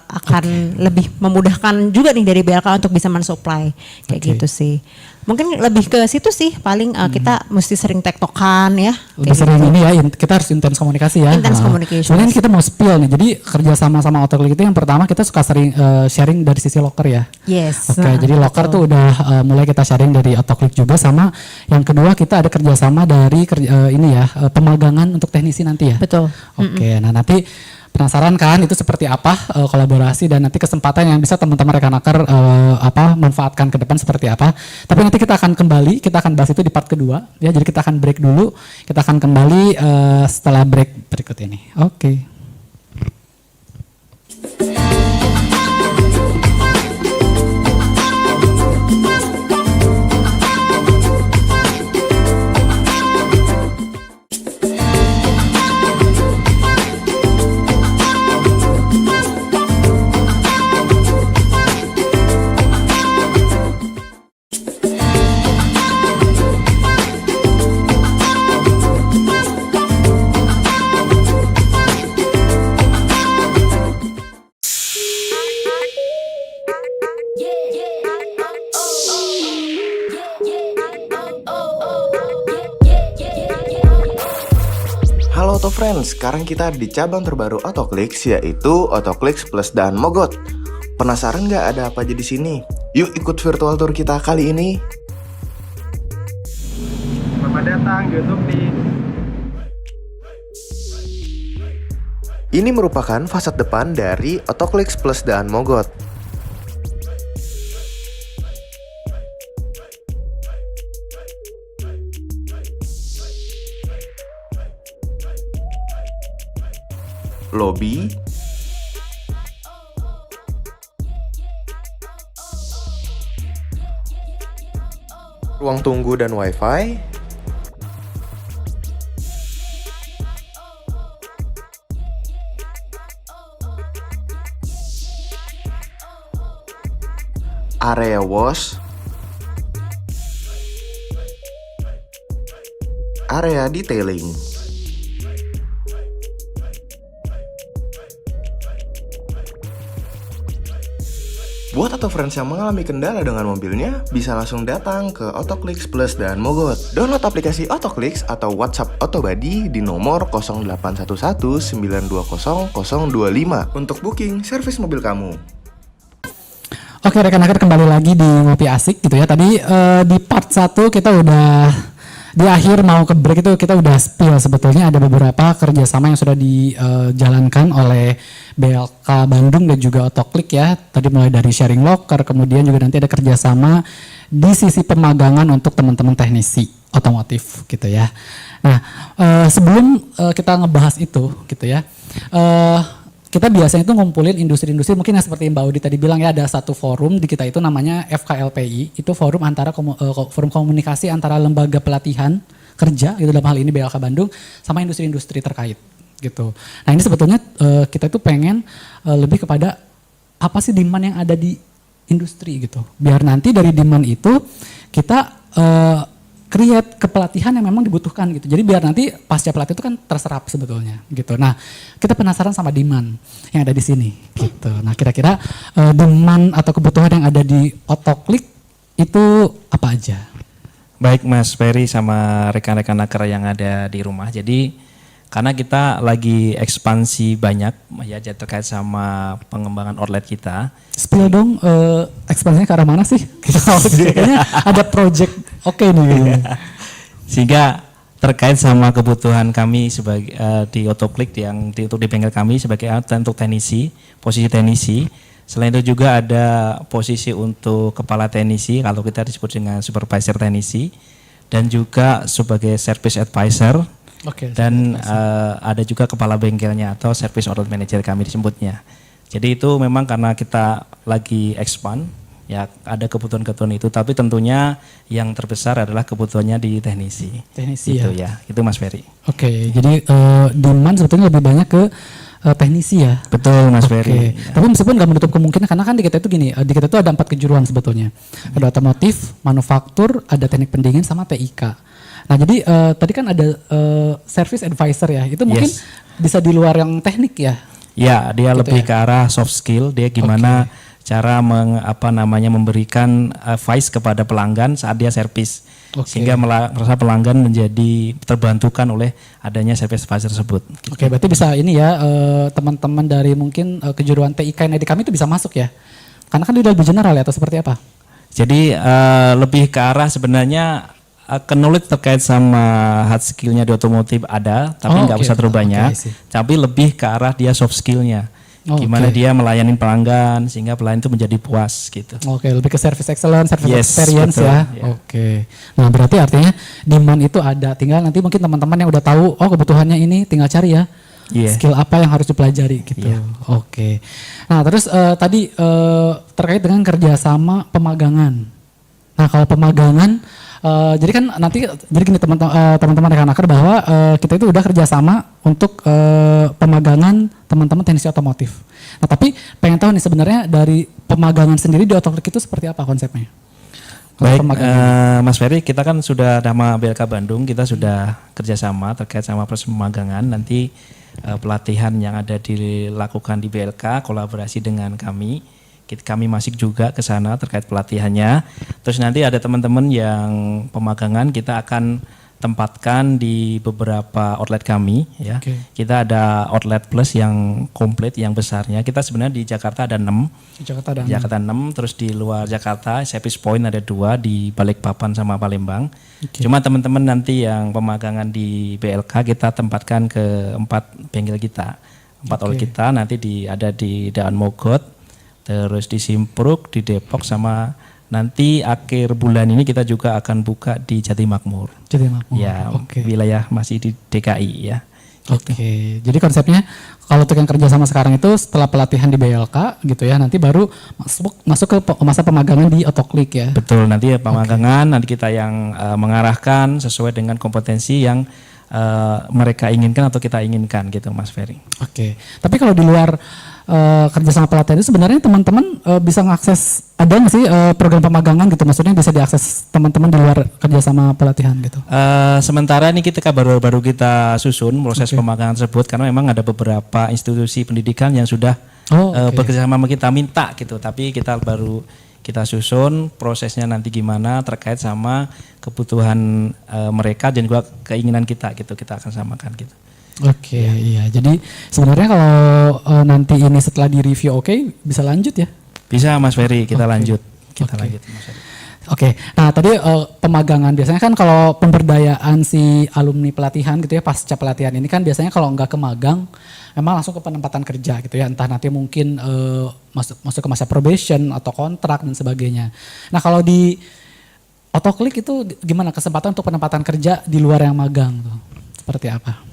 akan lebih memudahkan juga nih dari BLK untuk bisa mensupply kayak gitu sih. Mungkin lebih ke situ sih, paling kita mesti sering tektokan ya. Lebih sering ini ya, kita harus intens komunikasi ya. Intense communication. Sebenarnya kita mau spill nih, jadi kerja sama Autoclick itu yang pertama kita suka sering sharing dari sisi locker ya. Yes. Oke, jadi locker tuh udah mulai kita sharing dari Autoclick juga, sama yang kedua kita ada kerjasama dari ini ya, pemagangan untuk teknisi nanti ya. Betul. Oke, nah nanti penasaran kan itu seperti apa kolaborasi dan nanti kesempatan yang bisa teman-teman Rekanaker manfaatkan ke depan seperti apa. Tapi nanti kita akan kembali, kita akan bahas itu di part kedua ya. Jadi kita akan break dulu, kita akan kembali setelah break berikut ini. Oke. Halo Auto Friends, sekarang kita di cabang terbaru Autoclicks, yaitu Autoclicks Plus dan Mogot. Penasaran nggak ada apa aja di sini? Yuk ikut virtual tour kita kali ini. Selamat datang di Autoclicks. Ini merupakan fasad depan dari Autoclicks Plus dan Mogot. Lobby, ruang tunggu dan wifi, area wash, area detailing. Buat Auto Friends yang mengalami kendala dengan mobilnya, bisa langsung datang ke Autoclicks Plus dan Mogot. Download aplikasi Autoclicks atau WhatsApp Autobody di nomor 0811 920 025 untuk booking servis mobil kamu. Oke, rekan-rekan kembali lagi di Ngopi Asik gitu ya. Tadi di part 1 kita udah di akhir mau ke break itu kita udah spill sebetulnya ada beberapa kerjasama yang sudah dijalankan oleh BLK Bandung dan juga Autoclick ya. Tadi mulai dari sharing locker, kemudian juga nanti ada kerjasama di sisi pemagangan untuk teman-teman teknisi otomotif gitu ya. Nah sebelum kita ngebahas itu gitu ya, kita biasanya itu ngumpulin industri-industri mungkin yang seperti Mbak Audi tadi bilang ya, ada satu forum di kita itu namanya FKLPI, itu forum antara forum komunikasi antara lembaga pelatihan kerja gitu, dalam hal ini BLK Bandung sama industri-industri terkait gitu. Nah ini sebetulnya kita itu pengen lebih kepada apa sih demand yang ada di industri gitu, biar nanti dari demand itu kita create kepelatihan yang memang dibutuhkan gitu. Jadi biar nanti pasca pelatih itu kan terserap sebetulnya gitu. Nah, kita penasaran sama demand yang ada di sini gitu. Nah, kira-kira demand atau kebutuhan yang ada di Autoclick itu apa aja? Baik Mas Ferry sama rekan-rekan naker yang ada di rumah. Jadi karena kita lagi ekspansi banyak ya terkait sama pengembangan outlet kita. Spill dong ekspansinya ke arah mana sih? Kayaknya ada project oke nih. Sehingga terkait sama kebutuhan kami sebagai di Autoclick yang untuk di bengkel kami sebagai untuk teknisi, posisi teknisi. Selain itu juga ada posisi untuk kepala teknisi kalau kita disebut dengan supervisor teknisi, dan juga sebagai service advisor. Dan ada juga kepala bengkelnya atau service outlet manager kami disebutnya. Jadi itu memang karena kita lagi expand Ya ada kebutuhan-kebutuhan itu, tapi tentunya yang terbesar adalah kebutuhannya di teknisi. Teknisi Gitu ya. Itu Mas Ferry. Oke, jadi demand sebetulnya lebih banyak ke teknisi ya. Betul Mas Oke, Ferry. tapi meskipun nggak menutup kemungkinan karena kan di kita itu gini, di kita itu ada 4 kejuruan sebetulnya. Ada otomotif, manufaktur, ada teknik pendingin sama TIK. Nah jadi tadi kan ada service advisor ya, itu mungkin Yes. bisa di luar yang teknik ya. Ya, dia lebih ke arah soft skill, dia gimana cara memberikan advice kepada pelanggan saat dia servis. Sehingga merasa pelanggan menjadi terbantukan oleh adanya service advisor tersebut. Oke, berarti bisa ini ya teman-teman dari mungkin kejuruan TIK yang di kami itu bisa masuk ya. Karena kan dia udah lebih general ya atau seperti apa? Jadi lebih ke arah sebenarnya ke knowledge terkait sama hard skillnya di otomotif ada, tapi nggak usah terlalu banyak. Tapi lebih ke arah dia soft skillnya. Gimana dia melayani pelanggan sehingga pelanggan itu menjadi puas gitu. Oke, lebih ke service excellence, service Yes, experience betul, ya. ya. Oke. Nah, berarti artinya demand itu ada. Tinggal nanti mungkin teman-teman yang udah tahu, oh kebutuhannya ini tinggal cari ya. Iya. Skill apa yang harus dipelajari gitu. Iya. Oke. Nah, terus tadi terkait dengan kerjasama pemagangan. Nah, kalau pemagangan, jadi kan nanti, jadi gini teman-teman rekan-rekan bahwa kita itu udah kerjasama untuk pemagangan teman-teman teknisi otomotif. Nah, tapi pengen tahu nih sebenarnya dari pemagangan sendiri di Otoklik itu seperti apa konsepnya? Kalau Baik, pemagangan. Mas Ferry, kita kan sudah nama BLK Bandung, kita sudah kerjasama terkait sama proses pemagangan. Nanti pelatihan yang ada dilakukan di BLK kolaborasi dengan kami. Kami masuk juga ke sana terkait pelatihannya. Terus nanti ada teman-teman yang pemagangan kita akan tempatkan di beberapa outlet kami ya. Kita ada outlet plus yang komplit yang besarnya. Kita sebenarnya di Jakarta ada 6. Di Jakarta 6, terus di luar Jakarta service point ada 2 di Balikpapan sama Palembang. Cuma teman-teman nanti yang pemagangan di BLK kita tempatkan ke 4 bengkel kita. 4 outlet kita nanti ada di Daan Mogot, terus di Simpruk, di Depok, sama nanti akhir bulan ini kita juga akan buka di Jatimakmur. Ya, wilayah masih di DKI ya. Oke, jadi konsepnya kalau untuk yang kerja sama sekarang itu setelah pelatihan di BLK gitu ya, nanti baru masuk ke masa pemagangan di Otoklik ya. Betul, nanti pemagangan nanti kita yang mengarahkan sesuai dengan kompetensi yang mereka inginkan atau kita inginkan gitu Mas Ferry. Oke, tapi kalau di luar kerjasama pelatihan itu sebenarnya teman-teman bisa mengakses, ada nggak sih program pemagangan gitu, maksudnya bisa diakses teman-teman di luar kerjasama pelatihan gitu? Sementara ini kita baru kita susun proses pemagangan tersebut karena memang ada beberapa institusi pendidikan yang sudah bekerjasama sama kita minta gitu, tapi kita susun prosesnya nanti gimana terkait sama kebutuhan mereka dan juga keinginan kita gitu, kita akan samakan gitu. Oke, iya. Jadi sebenarnya kalau nanti ini setelah di review bisa lanjut ya? Bisa Mas Ferry, kita lanjut. Lanjut Mas Ferry. Oke, nah tadi pemagangan biasanya kan kalau pemberdayaan si alumni pelatihan gitu ya, pasca pelatihan ini kan biasanya kalau nggak ke magang, memang langsung ke penempatan kerja gitu ya, entah nanti mungkin masuk ke masa probation atau kontrak dan sebagainya. Nah kalau di Otoklik itu gimana kesempatan untuk penempatan kerja di luar yang magang tuh? Seperti apa?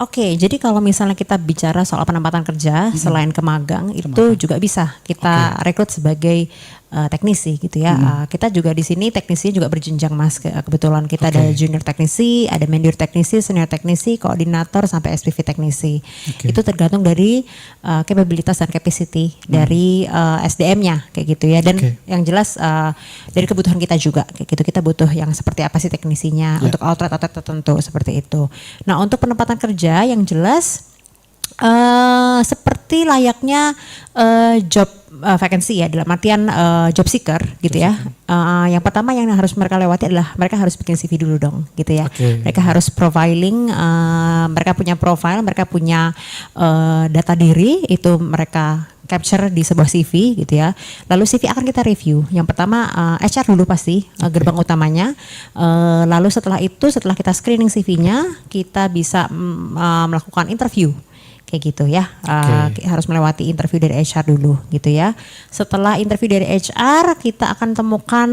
Oke, jadi kalau misalnya kita bicara soal penempatan kerja selain ke magang itu juga bisa kita rekrut sebagai teknisi gitu ya. Kita juga di sini teknisi juga berjenjang Mas. Kebetulan kita ada junior teknisi, ada manager teknisi, senior teknisi, koordinator sampai SPV teknisi. Itu tergantung dari capabilitas dan capacity dari SDM-nya kayak gitu ya. Dan yang jelas dari kebutuhan kita juga kayak gitu. Kita butuh yang seperti apa sih teknisinya untuk outlet-outlet tertentu seperti itu. Nah, untuk penempatan kerja yang jelas seperti layaknya job vacancy ya, dalam artian job seeker gitu ya. Yang pertama yang harus mereka lewati adalah mereka harus bikin CV dulu dong gitu ya. Mereka harus profiling, mereka punya profile, mereka punya data diri, itu mereka capture di sebuah CV gitu ya. Lalu CV akan kita review. Yang pertama HR dulu pasti gerbang utamanya. Lalu setelah itu, setelah kita screening CV-nya, kita bisa melakukan interview. Kayak gitu ya, harus melewati interview dari HR dulu gitu ya. Setelah interview dari HR, kita akan temukan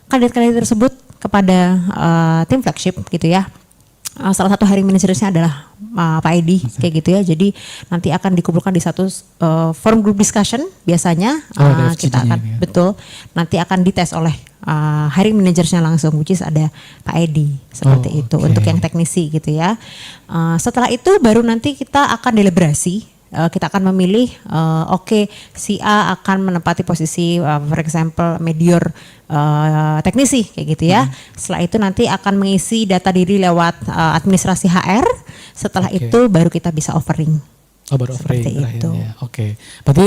kandidat-kandidat tersebut kepada tim flagship gitu ya. salah satu hiring managersnya adalah Pak Edi kayak gitu ya. Jadi nanti akan dikumpulkan di satu forum group discussion biasanya. Ada Kita FGD-nya akan ini ya. betul nanti akan dites oleh hiring managersnya langsung, which is ada Pak Edi seperti Oh, itu oke. untuk yang teknisi gitu ya. Setelah itu baru nanti kita akan deliberasi. Kita akan memilih, oke, si A akan menempati posisi, for example, medior teknisi kayak gitu ya. Setelah itu nanti akan mengisi data diri lewat administrasi HR. Setelah Oke. itu baru kita bisa offering. Oh, baru Seperti offering itu. terakhirnya. Oke. Berarti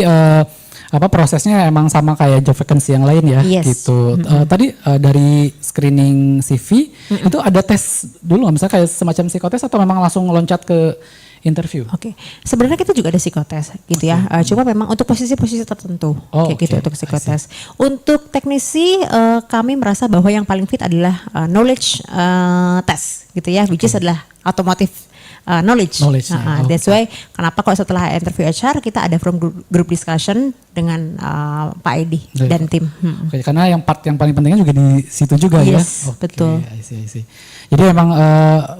prosesnya emang sama kayak job vacancy yang lain ya, Yes. gitu. Tadi dari screening CV itu ada tes dulu nggak? Misalnya kayak semacam psikotes atau memang langsung loncat ke interview? Oke, sebenarnya kita juga ada psikotes gitu ya. Cuma memang untuk posisi-posisi tertentu Oh, kayak gitu oke. untuk psikotes. Untuk teknisi kami merasa bahwa yang paling fit adalah knowledge test gitu ya, which is adalah automotive knowledge. Knowledge-nya, That's why kenapa kok setelah interview HR kita ada from group discussion dengan Pak Edi Dari dan Pak. tim. Oke, karena yang part yang paling pentingnya juga di situ juga ya. Yes, betul. I see. Jadi memang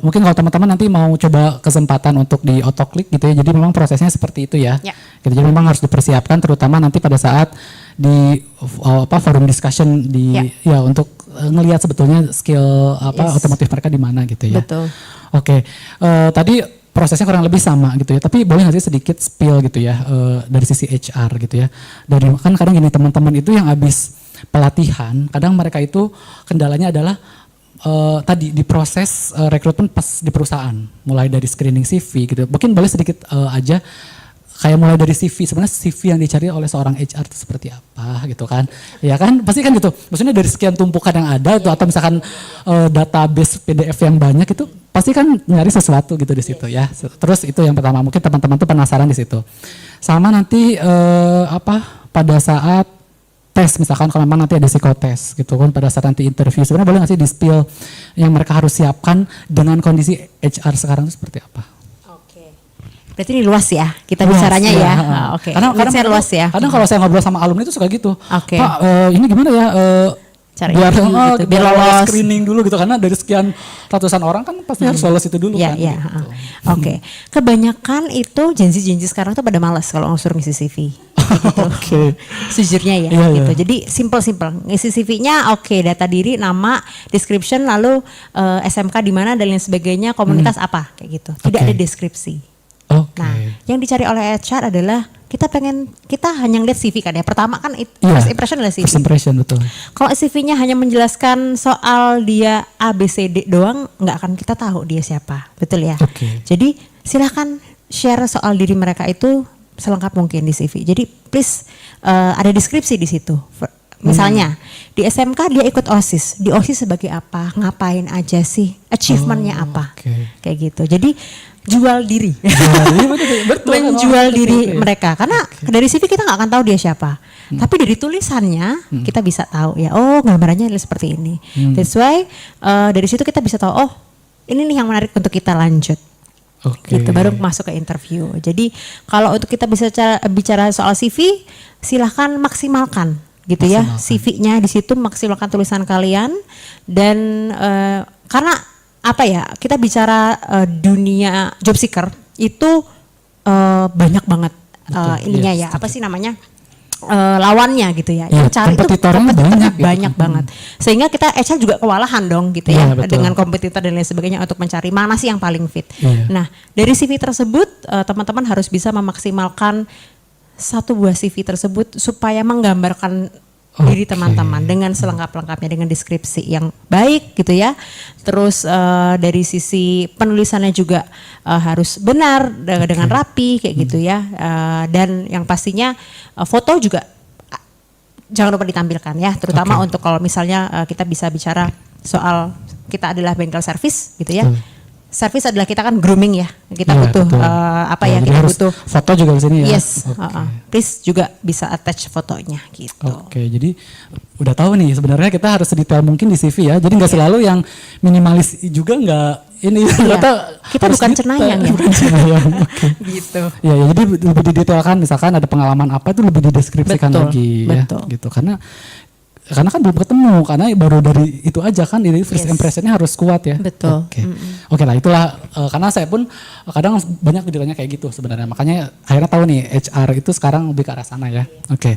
mungkin kalau teman-teman nanti mau coba kesempatan untuk di Autoclick gitu ya. Jadi memang prosesnya seperti itu ya. Ya. Gitu, jadi memang harus dipersiapkan terutama nanti pada saat di forum discussion di ya untuk ngelihat sebetulnya skill Yes. otomotif mereka di mana gitu ya. Betul. Oke, tadi prosesnya kurang lebih sama gitu ya. Tapi boleh nggak sih sedikit spill gitu ya dari sisi HR gitu ya. Dari kan kadang gini teman-teman itu yang habis pelatihan, kadang mereka itu kendalanya adalah tadi di proses rekrutmen pas di perusahaan, mulai dari screening CV gitu. Mungkin boleh sedikit aja kayak mulai dari CV, sebenarnya CV yang dicari oleh seorang HR itu seperti apa gitu kan. Ya kan, pasti kan gitu. Maksudnya dari sekian tumpukan yang ada tuh, atau misalkan database PDF yang banyak itu pasti kan nyari sesuatu gitu di situ ya. Terus itu yang pertama, mungkin teman-teman tuh penasaran di situ. Sama nanti pada saat tes, misalkan kalau memang nanti ada psikotes gitu kan, pada saat nanti interview, sebenarnya boleh nggak sih di-spill yang mereka harus siapkan dengan kondisi HR sekarang itu seperti apa? Berarti ini luas ya kita Luas, bicaranya iya. ya. Oke. Karena Saya luas ya. Kadang kalau saya ngobrol sama alumni itu suka gitu. Oke. Pak, ini gimana ya? Cari biar interview gitu, biar lolos. screening dulu gitu, karena dari sekian ratusan orang kan pasti harus lolos itu dulu Iya, kan. iya. gitu. Oke. Kebanyakan itu jensi sekarang tuh pada malas kalau ngusur ngisi CV. Gitu. Oke. Sejujurnya ya Iya, gitu. iya. Jadi simple. Ngisi CV-nya oke, data diri, nama, description, lalu SMK di mana dan lain sebagainya, komunitas apa kayak gitu. Tidak Oke. ada deskripsi. Oke. Nah, yang dicari oleh HR adalah kita hanya ngeliat CV kan ya. Pertama kan Iya. first impression adalah CV. First impression, betul. Kalau CV-nya hanya menjelaskan soal dia A, B, C, D doang, nggak akan kita tahu dia siapa, betul ya? Oke. Jadi silahkan share soal diri mereka itu selengkap mungkin di CV. Jadi please ada deskripsi di situ. Misalnya di SMK dia ikut OSIS, di OSIS sebagai apa, ngapain aja sih, achievementnya apa, oke. kayak gitu. Jadi jual diri. Iya, betul. Menjual Betul, diri betul. mereka karena dari CV kita nggak akan tahu dia siapa, tapi dari tulisannya kita bisa tahu ya, oh gambarannya adalah seperti ini. That's why dari situ kita bisa tahu, oh ini nih yang menarik untuk kita lanjut. Oke. Gitu baru masuk ke interview. Jadi kalau untuk kita bisa bicara soal CV, silahkan maksimalkan gitu ya CV-nya di situ, maksimalkan tulisan kalian dan karena apa ya, kita bicara dunia job seeker itu banyak banget ininya yes, ya, apa sih namanya, lawannya gitu ya. Iya, Yang cari itu kompetitornya banyak gitu. banyak banget. Sehingga kita HR juga kewalahan dong gitu ya, Iya, betul. dengan kompetitor dan lain sebagainya untuk mencari mana sih yang paling fit. Iya. Nah, dari CV tersebut teman-teman harus bisa memaksimalkan satu buah CV tersebut supaya menggambarkan diri Oke. teman-teman dengan selengkap-lengkapnya, dengan deskripsi yang baik gitu ya. Terus dari sisi penulisannya juga harus benar dengan rapi kayak gitu ya. Dan yang pastinya foto juga jangan lupa ditampilkan ya, terutama untuk kalau misalnya kita bisa bicara soal kita adalah bengkel servis gitu ya. Betul. Servis adalah kita kan grooming ya, kita Iya, butuh betul. ya, Jadi kita harus butuh foto juga di sini ya. yes, Oke. please juga bisa attach fotonya gitu. Oke, jadi udah tahu nih sebenarnya kita harus sedetail mungkin di CV ya. Jadi nggak selalu yang minimalis juga nggak ini. Ternyata Kita harus bukan detail. cenayang ya. Bukan cenayang. Oke. Gitu. Ya, jadi lebih didetailkan, misalkan ada pengalaman apa itu lebih dideskripsikan Betul, lagi betul. ya gitu. Karena karena kan belum ketemu, karena baru dari itu aja kan, ini first impressionnya harus kuat ya. Betul. Oke lah, itulah karena saya pun kadang banyak pikirannya kayak gitu sebenarnya, makanya akhirnya tahu nih HR itu sekarang lebih ke arah sana ya. Oke,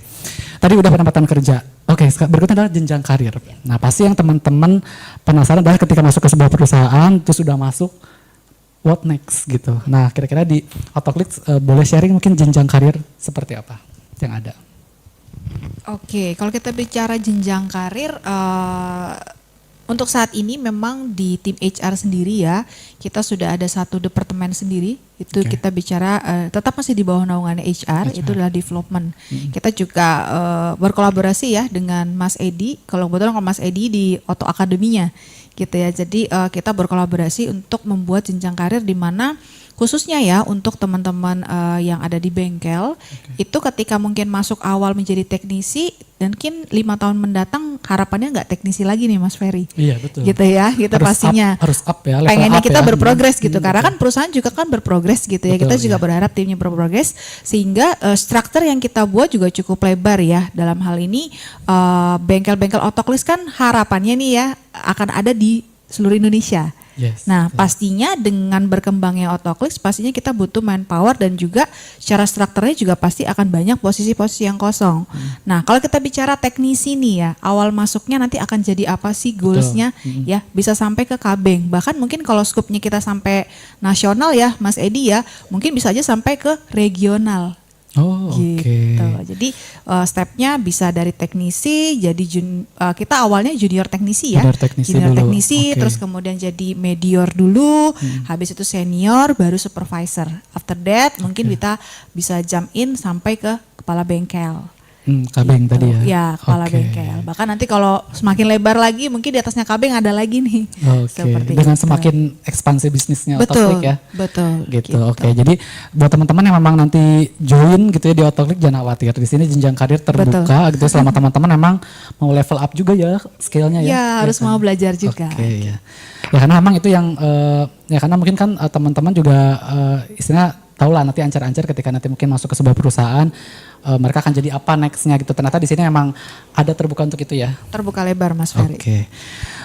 tadi udah penempatan kerja. Oke, berikutnya adalah jenjang karir. Nah pasti yang teman-teman penasaran adalah ketika masuk ke sebuah perusahaan terus sudah masuk, what next gitu. Nah kira-kira di Autoclicks boleh sharing mungkin jenjang karir seperti apa yang ada? Oke, kalau kita bicara jenjang karir, untuk saat ini memang di tim HR sendiri ya, kita sudah ada satu departemen sendiri, itu kita bicara tetap masih di bawah naungan HR, itu adalah development. Kita juga berkolaborasi ya dengan Mas Edi, kalau kebetulan Mas Edi di Auto Akademinya gitu ya, jadi kita berkolaborasi untuk membuat jenjang karir di mana khususnya ya untuk teman-teman yang ada di bengkel, itu ketika mungkin masuk awal menjadi teknisi dan mungkin 5 tahun mendatang harapannya nggak teknisi lagi nih Mas Ferry. Iya betul. Gitu ya, kita pastinya harus up ya, level pengennya up kita ya. berprogres gitu, karena kan perusahaan juga kan berprogres gitu ya. Betul, Kita juga berharap timnya berprogres sehingga struktur yang kita buat juga cukup lebar ya. Dalam hal ini bengkel-bengkel Autoclicks kan harapannya nih ya akan ada di seluruh Indonesia. Yes, Nah betul. pastinya dengan berkembangnya Autoclicks pastinya kita butuh manpower dan juga secara strukturnya juga pasti akan banyak posisi-posisi yang kosong. Nah kalau kita bicara teknisi nih ya, awal masuknya nanti akan jadi apa sih goalsnya ya, bisa sampai ke kabeng. Bahkan mungkin kalau skupnya kita sampai nasional ya Mas Edi ya, mungkin bisa aja sampai ke regional. Oh oke. Gitu. Jadi stepnya bisa dari teknisi, jadi kita awalnya junior teknisi ya, Junior teknisi dulu. Oke. terus kemudian jadi medior dulu, habis itu senior, baru supervisor. After that mungkin kita bisa jump in sampai ke kepala bengkel. Kabeng tadi ya. Ya, kepala Oke. bengkel. Bahkan nanti kalau semakin lebar lagi, mungkin di atasnya kabeng ada lagi nih. Oke. Seperti Dengan itu. semakin ekspansi bisnisnya Betul, Autoclick ya. betul. Gitu. Oke. Jadi buat teman-teman yang memang nanti join gitu ya di Autoclick, jangan khawatir. Di sini jenjang karir terbuka gitu selama teman-teman memang mau level up juga ya skillnya ya. Ya, harus mau belajar juga. Oke ya. Ya karena memang itu yang ya karena mungkin kan teman-teman juga istilahnya tahu lah nanti ancar-ancar ketika nanti mungkin masuk ke sebuah perusahaan mereka akan jadi apa nextnya gitu. Ternyata di sini memang ada terbuka untuk itu ya. Terbuka lebar Mas Ferry.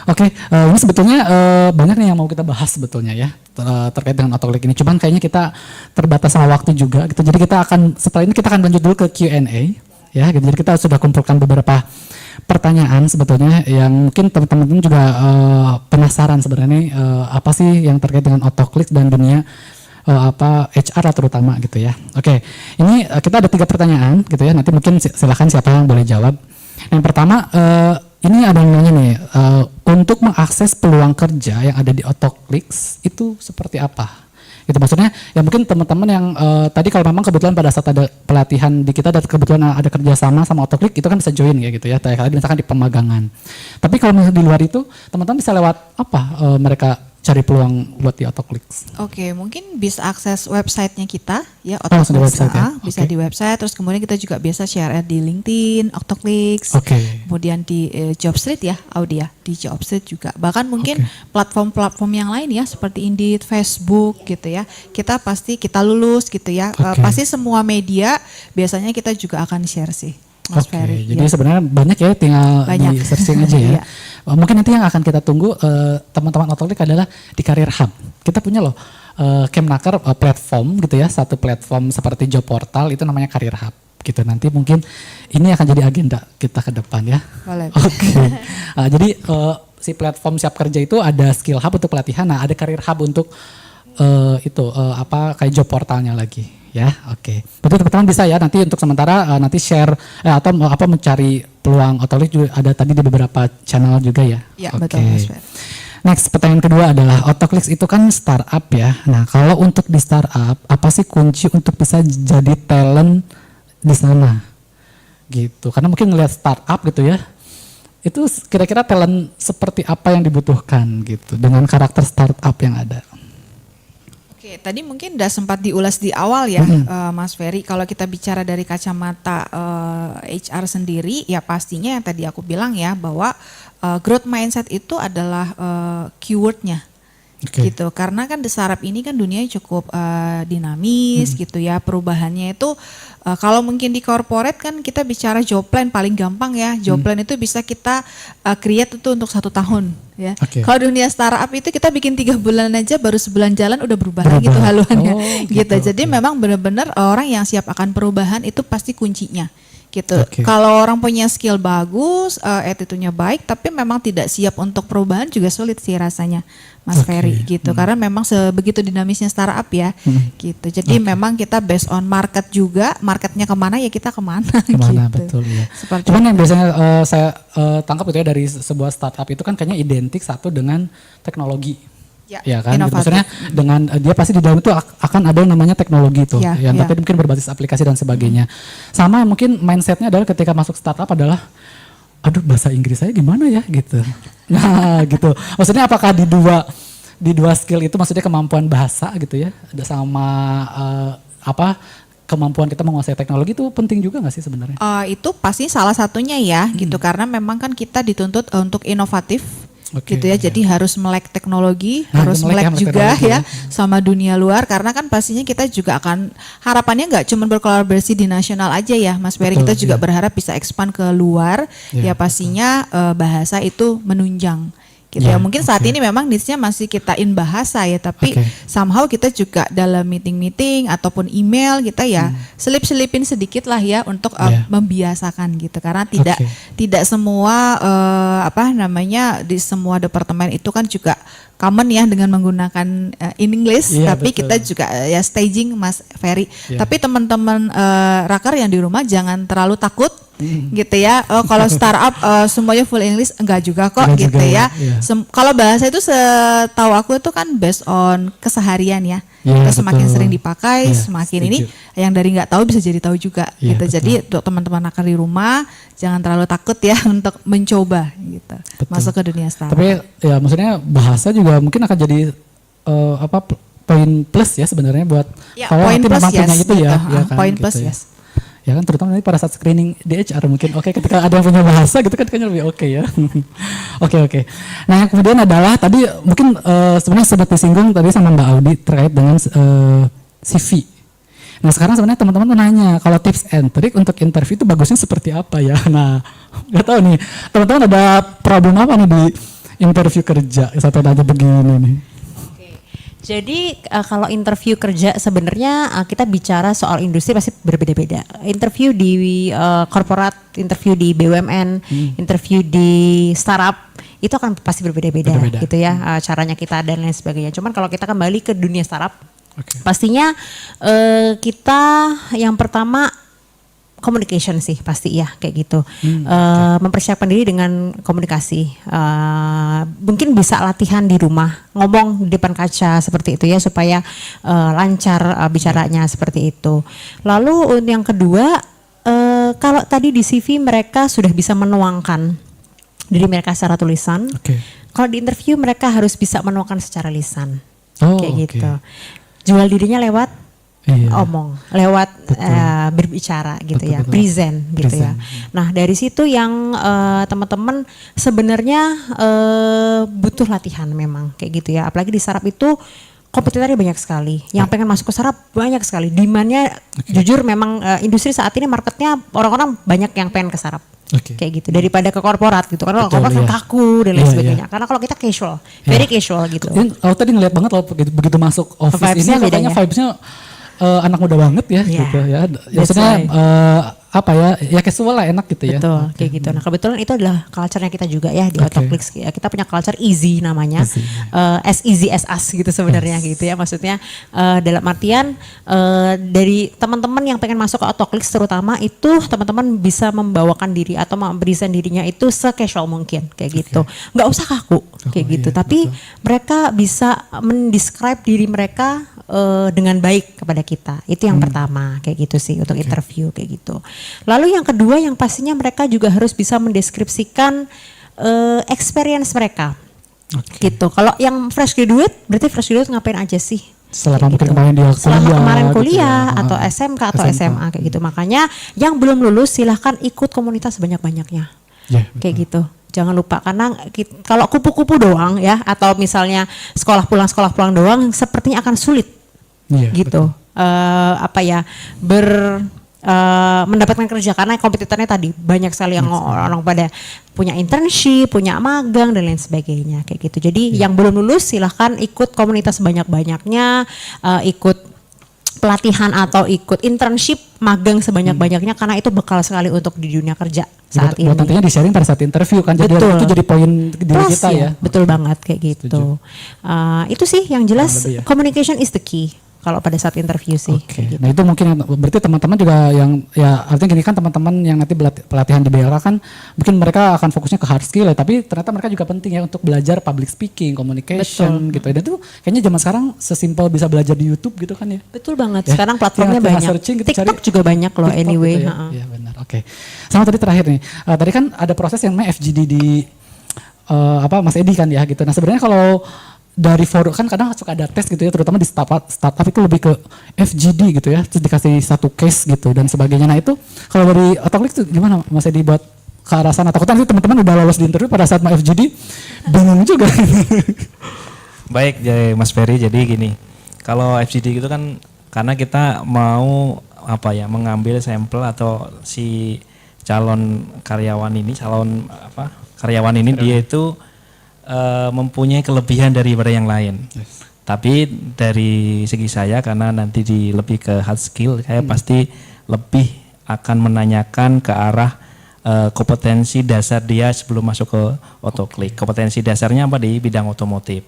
Oke, ini sebetulnya banyak nih yang mau kita bahas sebetulnya ya terkait dengan Autoclick ini. Cuman kayaknya kita terbatas sama waktu juga gitu. Jadi kita akan setelah ini kita akan lanjut dulu ke Q&A ya. Gitu. Jadi kita sudah kumpulkan beberapa pertanyaan sebetulnya yang mungkin teman-teman juga penasaran sebenarnya apa sih yang terkait dengan Autoclick dan dunia HR lah terutama gitu ya. Oke, ini kita ada 3 pertanyaan gitu ya. Nanti mungkin silakan siapa yang boleh jawab. Yang pertama, ini ada yang nanya nih, untuk mengakses peluang kerja yang ada di Autoclicks itu seperti apa? Gitu maksudnya, ya mungkin teman-teman yang tadi kalau memang kebetulan pada saat ada pelatihan di kita dan kebetulan ada kerjasama sama Autoclick itu kan bisa join ya gitu ya. Tadi misalkan di pemagangan. Tapi kalau misalnya di luar itu, teman-teman bisa lewat apa mereka cari peluang buat di Autoclicks? Oke, mungkin bisa akses websitenya kita ya, langsung di website ya? bisa Oke. di website. Terus kemudian kita juga biasa share di LinkedIn, Autoclicks, Oke. kemudian di Jobstreet ya, Audia di Jobstreet juga. Bahkan mungkin platform-platform yang lain ya, seperti Indeed, Facebook gitu ya. Kita pasti kita lulus gitu ya. Oke. Pasti semua media biasanya kita juga akan share sih, Mas Oke, Ferry. jadi Ya. sebenarnya banyak ya, tinggal Banyak. di searching aja ya. Iya. Mungkin nanti yang akan kita tunggu teman-teman Autoclick adalah di Career Hub. Kita punya loh Kemnaker platform gitu ya, satu platform seperti job portal itu namanya Career Hub gitu. Nanti mungkin ini akan jadi agenda kita ke depan ya. Boleh. Oke. Jadi si platform Siap Kerja itu ada skill hub untuk pelatihan, nah ada Career Hub untuk kayak job portalnya lagi ya. Oke. Berarti teman-teman bisa ya nanti untuk sementara nanti share atau mencari peluang Autoclick juga ada tadi di beberapa channel juga ya. Ya, Oke. betul Mas Ferry. Next, pertanyaan kedua adalah Autoclicks itu kan startup ya. Nah, kalau untuk di startup apa sih kunci untuk bisa jadi talent di sana? Gitu. Karena mungkin ngelihat startup gitu ya. Itu kira-kira talent seperti apa yang dibutuhkan gitu dengan karakter startup yang ada. Oke, tadi mungkin udah sempat diulas di awal ya, Mas Ferry. Kalau kita bicara dari kacamata HR sendiri, ya pastinya yang tadi aku bilang ya bahwa growth mindset itu adalah keywordnya. Oke. gitu. Karena kan di startup ini kan dunianya cukup dinamis gitu ya. Perubahannya itu kalau mungkin di corporate kan kita bicara job plan paling gampang ya. Job plan itu bisa kita create itu untuk 1 tahun ya. Oke. Kalau dunia startup itu kita bikin 3 bulan aja baru sebulan jalan udah berubah lagi tuh haluannya Oh, gitu. gitu, Jadi oke. memang benar-benar orang yang siap akan perubahan itu pasti kuncinya gitu. Oke. Kalau orang punya skill bagus, attitude-nya baik, tapi memang tidak siap untuk perubahan juga sulit sih rasanya, Mas Oke. Ferry gitu. Karena memang sebegitu dinamisnya startup ya, gitu. Jadi memang kita based on market juga, marketnya kemana ya kita kemana. Kemana, gitu. betul ya. Seperti Cuman yang biasanya saya tangkap itu ya dari sebuah startup itu kan kayaknya identik satu dengan teknologi. Ya kan, gitu. inovatif. Maksudnya dengan dia pasti di dalam itu akan ada yang namanya teknologi tuh, Ya, ya, ya. tapi mungkin berbasis aplikasi dan sebagainya. Sama mungkin mindsetnya adalah ketika masuk startup adalah, aduh bahasa Inggris saya gimana ya gitu. Nah gitu, maksudnya apakah di dua skill itu maksudnya kemampuan bahasa gitu ya, ada sama kemampuan kita menguasai teknologi itu penting juga nggak sih sebenarnya? Itu pasti salah satunya ya, gitu. Karena memang kan kita dituntut untuk inovatif. Oke, Gitu ya, iya. jadi harus melek teknologi, Nah, harus melek ya, melek melek juga teknologi ya ya. sama dunia luar, karena kan pastinya kita juga akan harapannya nggak cuma berkolaborasi di nasional aja ya, Mas Ferry, Betul, kita juga iya. berharap bisa expand ke luar, Iya, ya pastinya bahasa itu menunjang. Gitu Ya, ya, mungkin saat oke. ini memang niche-nya masih kita in bahasa ya, tapi Oke. somehow kita juga dalam meeting-meeting ataupun email kita ya selip-selipin sedikit lah ya untuk Ya. membiasakan gitu, karena tidak Oke. tidak semua di semua departemen itu kan juga common ya dengan menggunakan in English, Iya, tapi betul. kita juga ya staging, Mas Ferry. Iya. Tapi teman-teman raker yang di rumah jangan terlalu takut gitu ya. Kalau startup semuanya full English enggak juga kok Enggak gitu juga ya. ya, iya. Kalau bahasa itu setahu aku itu kan based on keseharian ya. Iya, Kita semakin betul. sering dipakai, Iya, semakin setuju. ini yang dari nggak tahu bisa jadi tahu juga Iya, gitu. betul. Jadi untuk teman-teman raker di rumah jangan terlalu takut ya untuk mencoba gitu. Betul. Masuk ke dunia startup. Tapi ya maksudnya bahasa juga mungkin akan jadi poin plus ya sebenarnya buat Ya, kalau poin nanti plus, memang yes, punya itu ya, gitu. ya kan, Poin gitu plus, ya. yes. Ya kan terutama nanti pada saat screening di HR mungkin oke ketika ada yang punya bahasa gitu kan kayaknya lebih oke ya. Oke. Nah yang kemudian adalah tadi mungkin sebenarnya sempat disinggung tadi sama Mbak Audi terkait dengan CV. Nah sekarang sebenarnya teman-teman tuh nanya kalau tips and trick untuk interview itu bagusnya seperti apa ya. Nah nggak tahu nih teman-teman ada problem apa nih di interview kerja sampai nanya begini nih. Jadi kalau interview kerja sebenarnya kita bicara soal industri pasti berbeda-beda. Interview di korporat, interview di BUMN, interview di startup itu akan pasti berbeda-beda Beda-beda. gitu ya, caranya kita dan lain sebagainya. Cuman kalau kita kembali ke dunia startup, Oke. pastinya kita yang pertama communication sih pasti ya kayak gitu. Mempersiapkan diri dengan komunikasi. Mungkin bisa latihan di rumah, ngomong di depan kaca seperti itu ya supaya lancar bicaranya seperti itu. Lalu yang kedua, kalau tadi di CV mereka sudah bisa menuangkan diri mereka secara tulisan. Oke. Kalau di interview mereka harus bisa menuangkan secara lisan. Oh, Kayak oke. gitu. Jual dirinya lewat Iya. omong, lewat Betul. berbicara gitu Betul, ya, betul. present gitu ya. Present. Nah dari situ yang teman-teman sebenarnya butuh latihan memang kayak gitu ya. Apalagi di startup itu kompetitornya banyak sekali. Yang pengen masuk ke startup banyak sekali. Demandnya jujur memang industri saat ini marketnya orang-orang banyak yang pengen ke startup. Oke. Kayak gitu daripada ke korporat gitu karena Betul, korporat kan iya. kaku dan lain Iya, sebagainya. iya. Karena kalau kita casual, very casual gitu. Aku tadi ngeliat banget loh begitu masuk office Vibes-nya ini katanya bedanya. vibes-nya anak muda banget ya Iya, gitu ya. that's Maksudnya right. ya casual lah enak gitu ya. Betul, kayak gitu. Nah kebetulan itu adalah culture-nya kita juga ya di Oke. Autoclicks. Ya, kita punya culture easy namanya, Easy. as easy as us gitu sebenarnya gitu ya. Maksudnya dalam artian dari teman-teman yang pengen masuk ke Autoclicks terutama itu teman-teman bisa membawakan diri atau mempresent dirinya itu se-casual mungkin kayak gitu. Nggak usah kaku kayak gitu. iya, Tapi mereka bisa mendescribe diri mereka dengan baik kepada kita. Itu yang pertama kayak gitu sih untuk interview kayak gitu. Lalu yang kedua yang pastinya mereka juga harus bisa mendeskripsikan experience mereka. Oke. Gitu. Kalau yang fresh graduate berarti fresh graduate ngapain aja sih? Selama Kayak mungkin gitu. kemarin dia Selama kuliah kemarin gitu kuliah ya. atau SMK atau SMA kayak gitu. Makanya yang belum lulus silahkan ikut komunitas sebanyak-banyaknya. Ya, Kayak gitu. Jangan lupa karena kalau kupu-kupu doang ya atau misalnya sekolah pulang doang sepertinya akan sulit Iya, gitu. Mendapatkan kerja karena kompetitornya tadi banyak sekali yang orang pada punya internship, punya magang dan lain sebagainya kayak gitu. Jadi yang belum lulus silahkan ikut komunitas sebanyak-banyaknya, ikut pelatihan atau ikut internship, magang sebanyak-banyaknya karena itu bekal sekali untuk di dunia kerja saat ini. Buat nantinya di-sharing pada saat interview kan, jadi Betul. itu jadi poin diri Plus kita ya. Betul banget kayak gitu. Itu sih yang jelas lebih ya. communication is the key kalau pada saat interview sih. Oke, kayak gitu. nah itu mungkin berarti teman-teman juga yang ya artinya gini kan, teman-teman yang nanti pelatihan di BLK kan mungkin mereka akan fokusnya ke hard skill ya, tapi ternyata mereka juga penting ya untuk belajar public speaking, communication gitu. Dan itu kayaknya zaman sekarang sesimpel bisa belajar di YouTube gitu kan ya. Betul banget. Ya, Sekarang platformnya tinggal banyak. searching gitu, TikTok cari juga banyak loh TikTok anyway. gitu ya. Iya benar. Oke. Sama tadi terakhir nih. Tadi kan ada proses yang namanya FGD di Mas Edi kan ya gitu. Nah, sebenarnya kalau dari forum kan kadang suka ada tes gitu ya, terutama di startup itu lebih ke FGD gitu ya, terus dikasih satu case gitu dan sebagainya. Nah itu kalau dari Otoklik tuh gimana Mas Edi buat ke arah sana? Takutnya nanti teman-teman udah lolos di interview pada saat mau FGD bingung juga. Baik, jadi Mas Ferry, jadi gini, kalau FGD itu kan karena kita mau mengambil sampel atau si calon karyawan ini dia itu mempunyai kelebihan daripada yang lain. Tapi dari segi saya karena nanti lebih ke hard skill, saya pasti lebih akan menanyakan ke arah kompetensi dasar dia sebelum masuk ke Otoklik. Kompetensi dasarnya apa di bidang otomotif.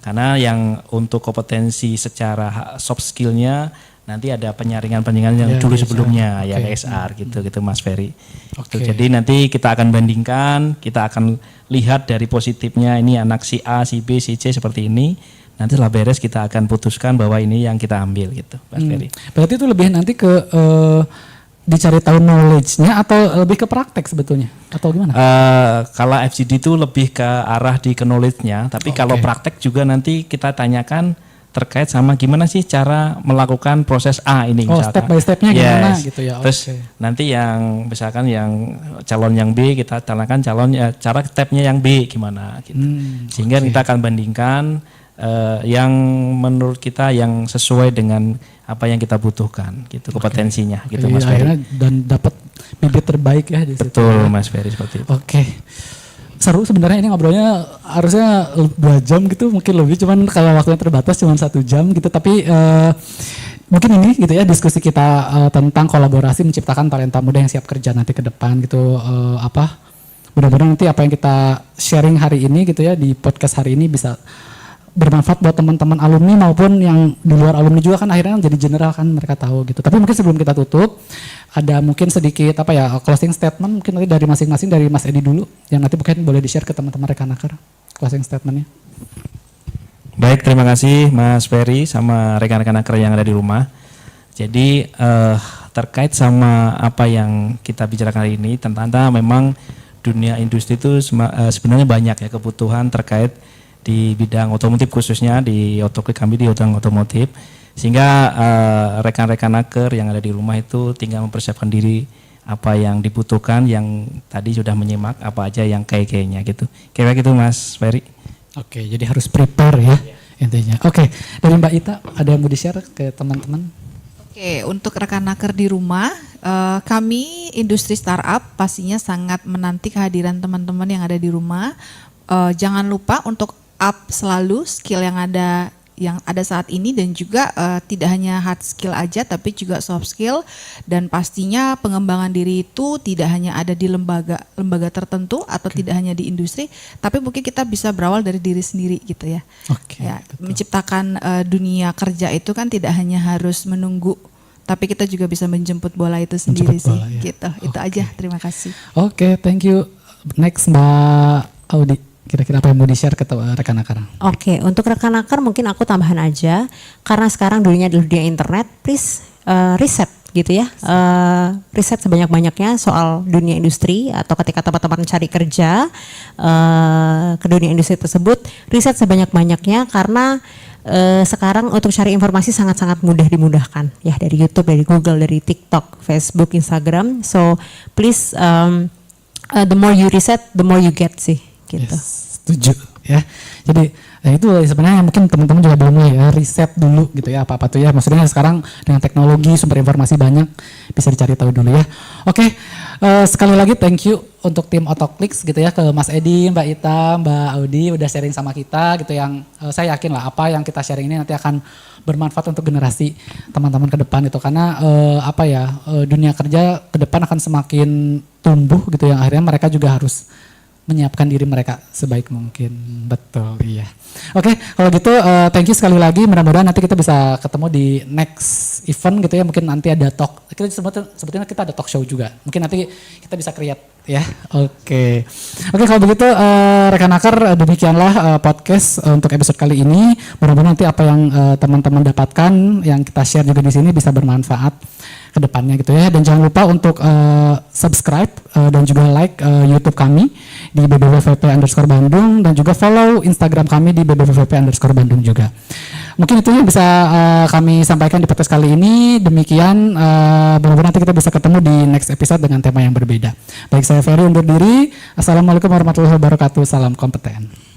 Karena yang untuk kompetensi secara soft skillnya nanti ada penyaringan yang dulu sebelumnya yang SR gitu Mas Ferry. Jadi nanti kita akan bandingkan, kita akan lihat dari positifnya ini anak si A, si B, si C seperti ini. Nanti setelah beres kita akan putuskan bahwa ini yang kita ambil gitu Mas Ferry. Berarti itu lebih nanti ke dicari tahu knowledge-nya atau lebih ke praktek sebetulnya atau gimana? Kalau FGD itu lebih ke arah di knowledge-nya, tapi kalau praktek juga nanti kita tanyakan terkait sama gimana sih cara melakukan proses A ini misalkan. Step by step-nya gimana gitu ya. Terus nanti yang misalkan yang calon yang B kita tanyakan cara stepnya yang B gimana gitu. Sehingga kita akan bandingkan yang menurut kita yang sesuai dengan apa yang kita butuhkan gitu kompetensinya gitu Mas Ferry. Dan dapat bibit terbaik ya di situ. Betul Mas Ferry seperti itu. Oke. Seru sebenarnya ini ngobrolnya, harusnya 2 jam gitu mungkin lebih, cuman kalau waktunya terbatas cuma 1 jam gitu, tapi mungkin ini gitu ya diskusi kita tentang kolaborasi menciptakan talenta muda yang siap kerja nanti ke depan gitu. Mudah-mudahan nanti apa yang kita sharing hari ini gitu ya di podcast hari ini bisa bermanfaat buat teman-teman alumni maupun yang di luar alumni juga, kan akhirnya jadi general kan mereka tahu gitu. Tapi mungkin sebelum kita tutup ada mungkin sedikit closing statement mungkin nanti dari masing-masing, dari Mas Edi dulu yang nanti mungkin boleh di-share ke teman-teman Rekanaker closing statementnya. Baik, terima kasih Mas Ferry sama rekan-rekan Aker yang ada di rumah. Jadi terkait sama apa yang kita bicarakan hari ini, tentang memang dunia industri itu sebenarnya banyak ya kebutuhan terkait di bidang otomotif, khususnya di Otoklik kami di bidang otomotif, sehingga rekan-rekan Aker yang ada di rumah itu tinggal mempersiapkan diri apa yang dibutuhkan, yang tadi sudah menyimak apa aja yang kayaknya gitu. Kira gitu Mas Ferry. Oke, jadi harus prepare ya intinya. Oke, dari Mbak Ita ada yang mau di-share ke teman-teman? Oke, untuk rekan Naker di rumah, kami industri startup pastinya sangat menanti kehadiran teman-teman yang ada di rumah. Jangan lupa untuk up selalu skill yang ada saat ini, dan juga tidak hanya hard skill aja tapi juga soft skill, dan pastinya pengembangan diri itu tidak hanya ada di lembaga tertentu atau tidak hanya di industri, tapi mungkin kita bisa berawal dari diri sendiri gitu ya. Menciptakan dunia kerja itu kan tidak hanya harus menunggu, tapi kita juga bisa menjemput bola itu sendiri sih gitu. Itu aja, terima kasih. Oke, thank you. Next Mbak Audi. Kira-kira apa yang mau di-share ke rekan Akar? Oke, untuk rekan Akar mungkin aku tambahan aja, karena sekarang dunia adalah dunia internet, please riset gitu ya, riset sebanyak-banyaknya soal dunia industri, atau ketika teman-teman cari kerja ke dunia industri tersebut, riset sebanyak-banyaknya, karena sekarang untuk cari informasi sangat-sangat mudah dimudahkan ya, dari YouTube, dari Google, dari TikTok, Facebook, Instagram. So please the more you reset, the more you get sih, gitu. Yes, setuju ya. Jadi itu sebenarnya mungkin teman-teman juga belum ya riset dulu gitu ya apa-apa tuh ya. Maksudnya sekarang dengan teknologi sumber informasi banyak bisa dicari tahu dulu ya. Oke, sekali lagi thank you untuk tim Otoclix gitu ya, ke Mas Edi, Mbak Ita, Mbak Audi udah sharing sama kita gitu, yang saya yakin lah apa yang kita sharing ini nanti akan bermanfaat untuk generasi teman-teman ke depan itu, karena dunia kerja ke depan akan semakin tumbuh gitu, yang akhirnya mereka juga harus menyiapkan diri mereka sebaik mungkin. Betul, iya. Oke, kalau gitu thank you sekali lagi. Mudah-mudahan nanti kita bisa ketemu di next event gitu ya. Mungkin nanti ada talk. Kita sebetulnya kita ada talk show juga. Mungkin nanti kita bisa create ya. Oke, kalau begitu rekan akar, demikianlah podcast untuk episode kali ini. Mudah-mudahan nanti apa yang teman-teman dapatkan, yang kita share juga di sini bisa bermanfaat ke depannya gitu ya. Dan jangan lupa untuk subscribe dan juga like YouTube kami di bbwvp_Bandung, dan juga follow Instagram kami di bbwvp_Bandung juga. Mungkin itu yang bisa kami sampaikan di podcast kali ini. Demikian, mudah-mudahan nanti kita bisa ketemu di next episode dengan tema yang berbeda. Baik, saya Ferry undur diri. Assalamualaikum warahmatullahi wabarakatuh. Salam kompeten.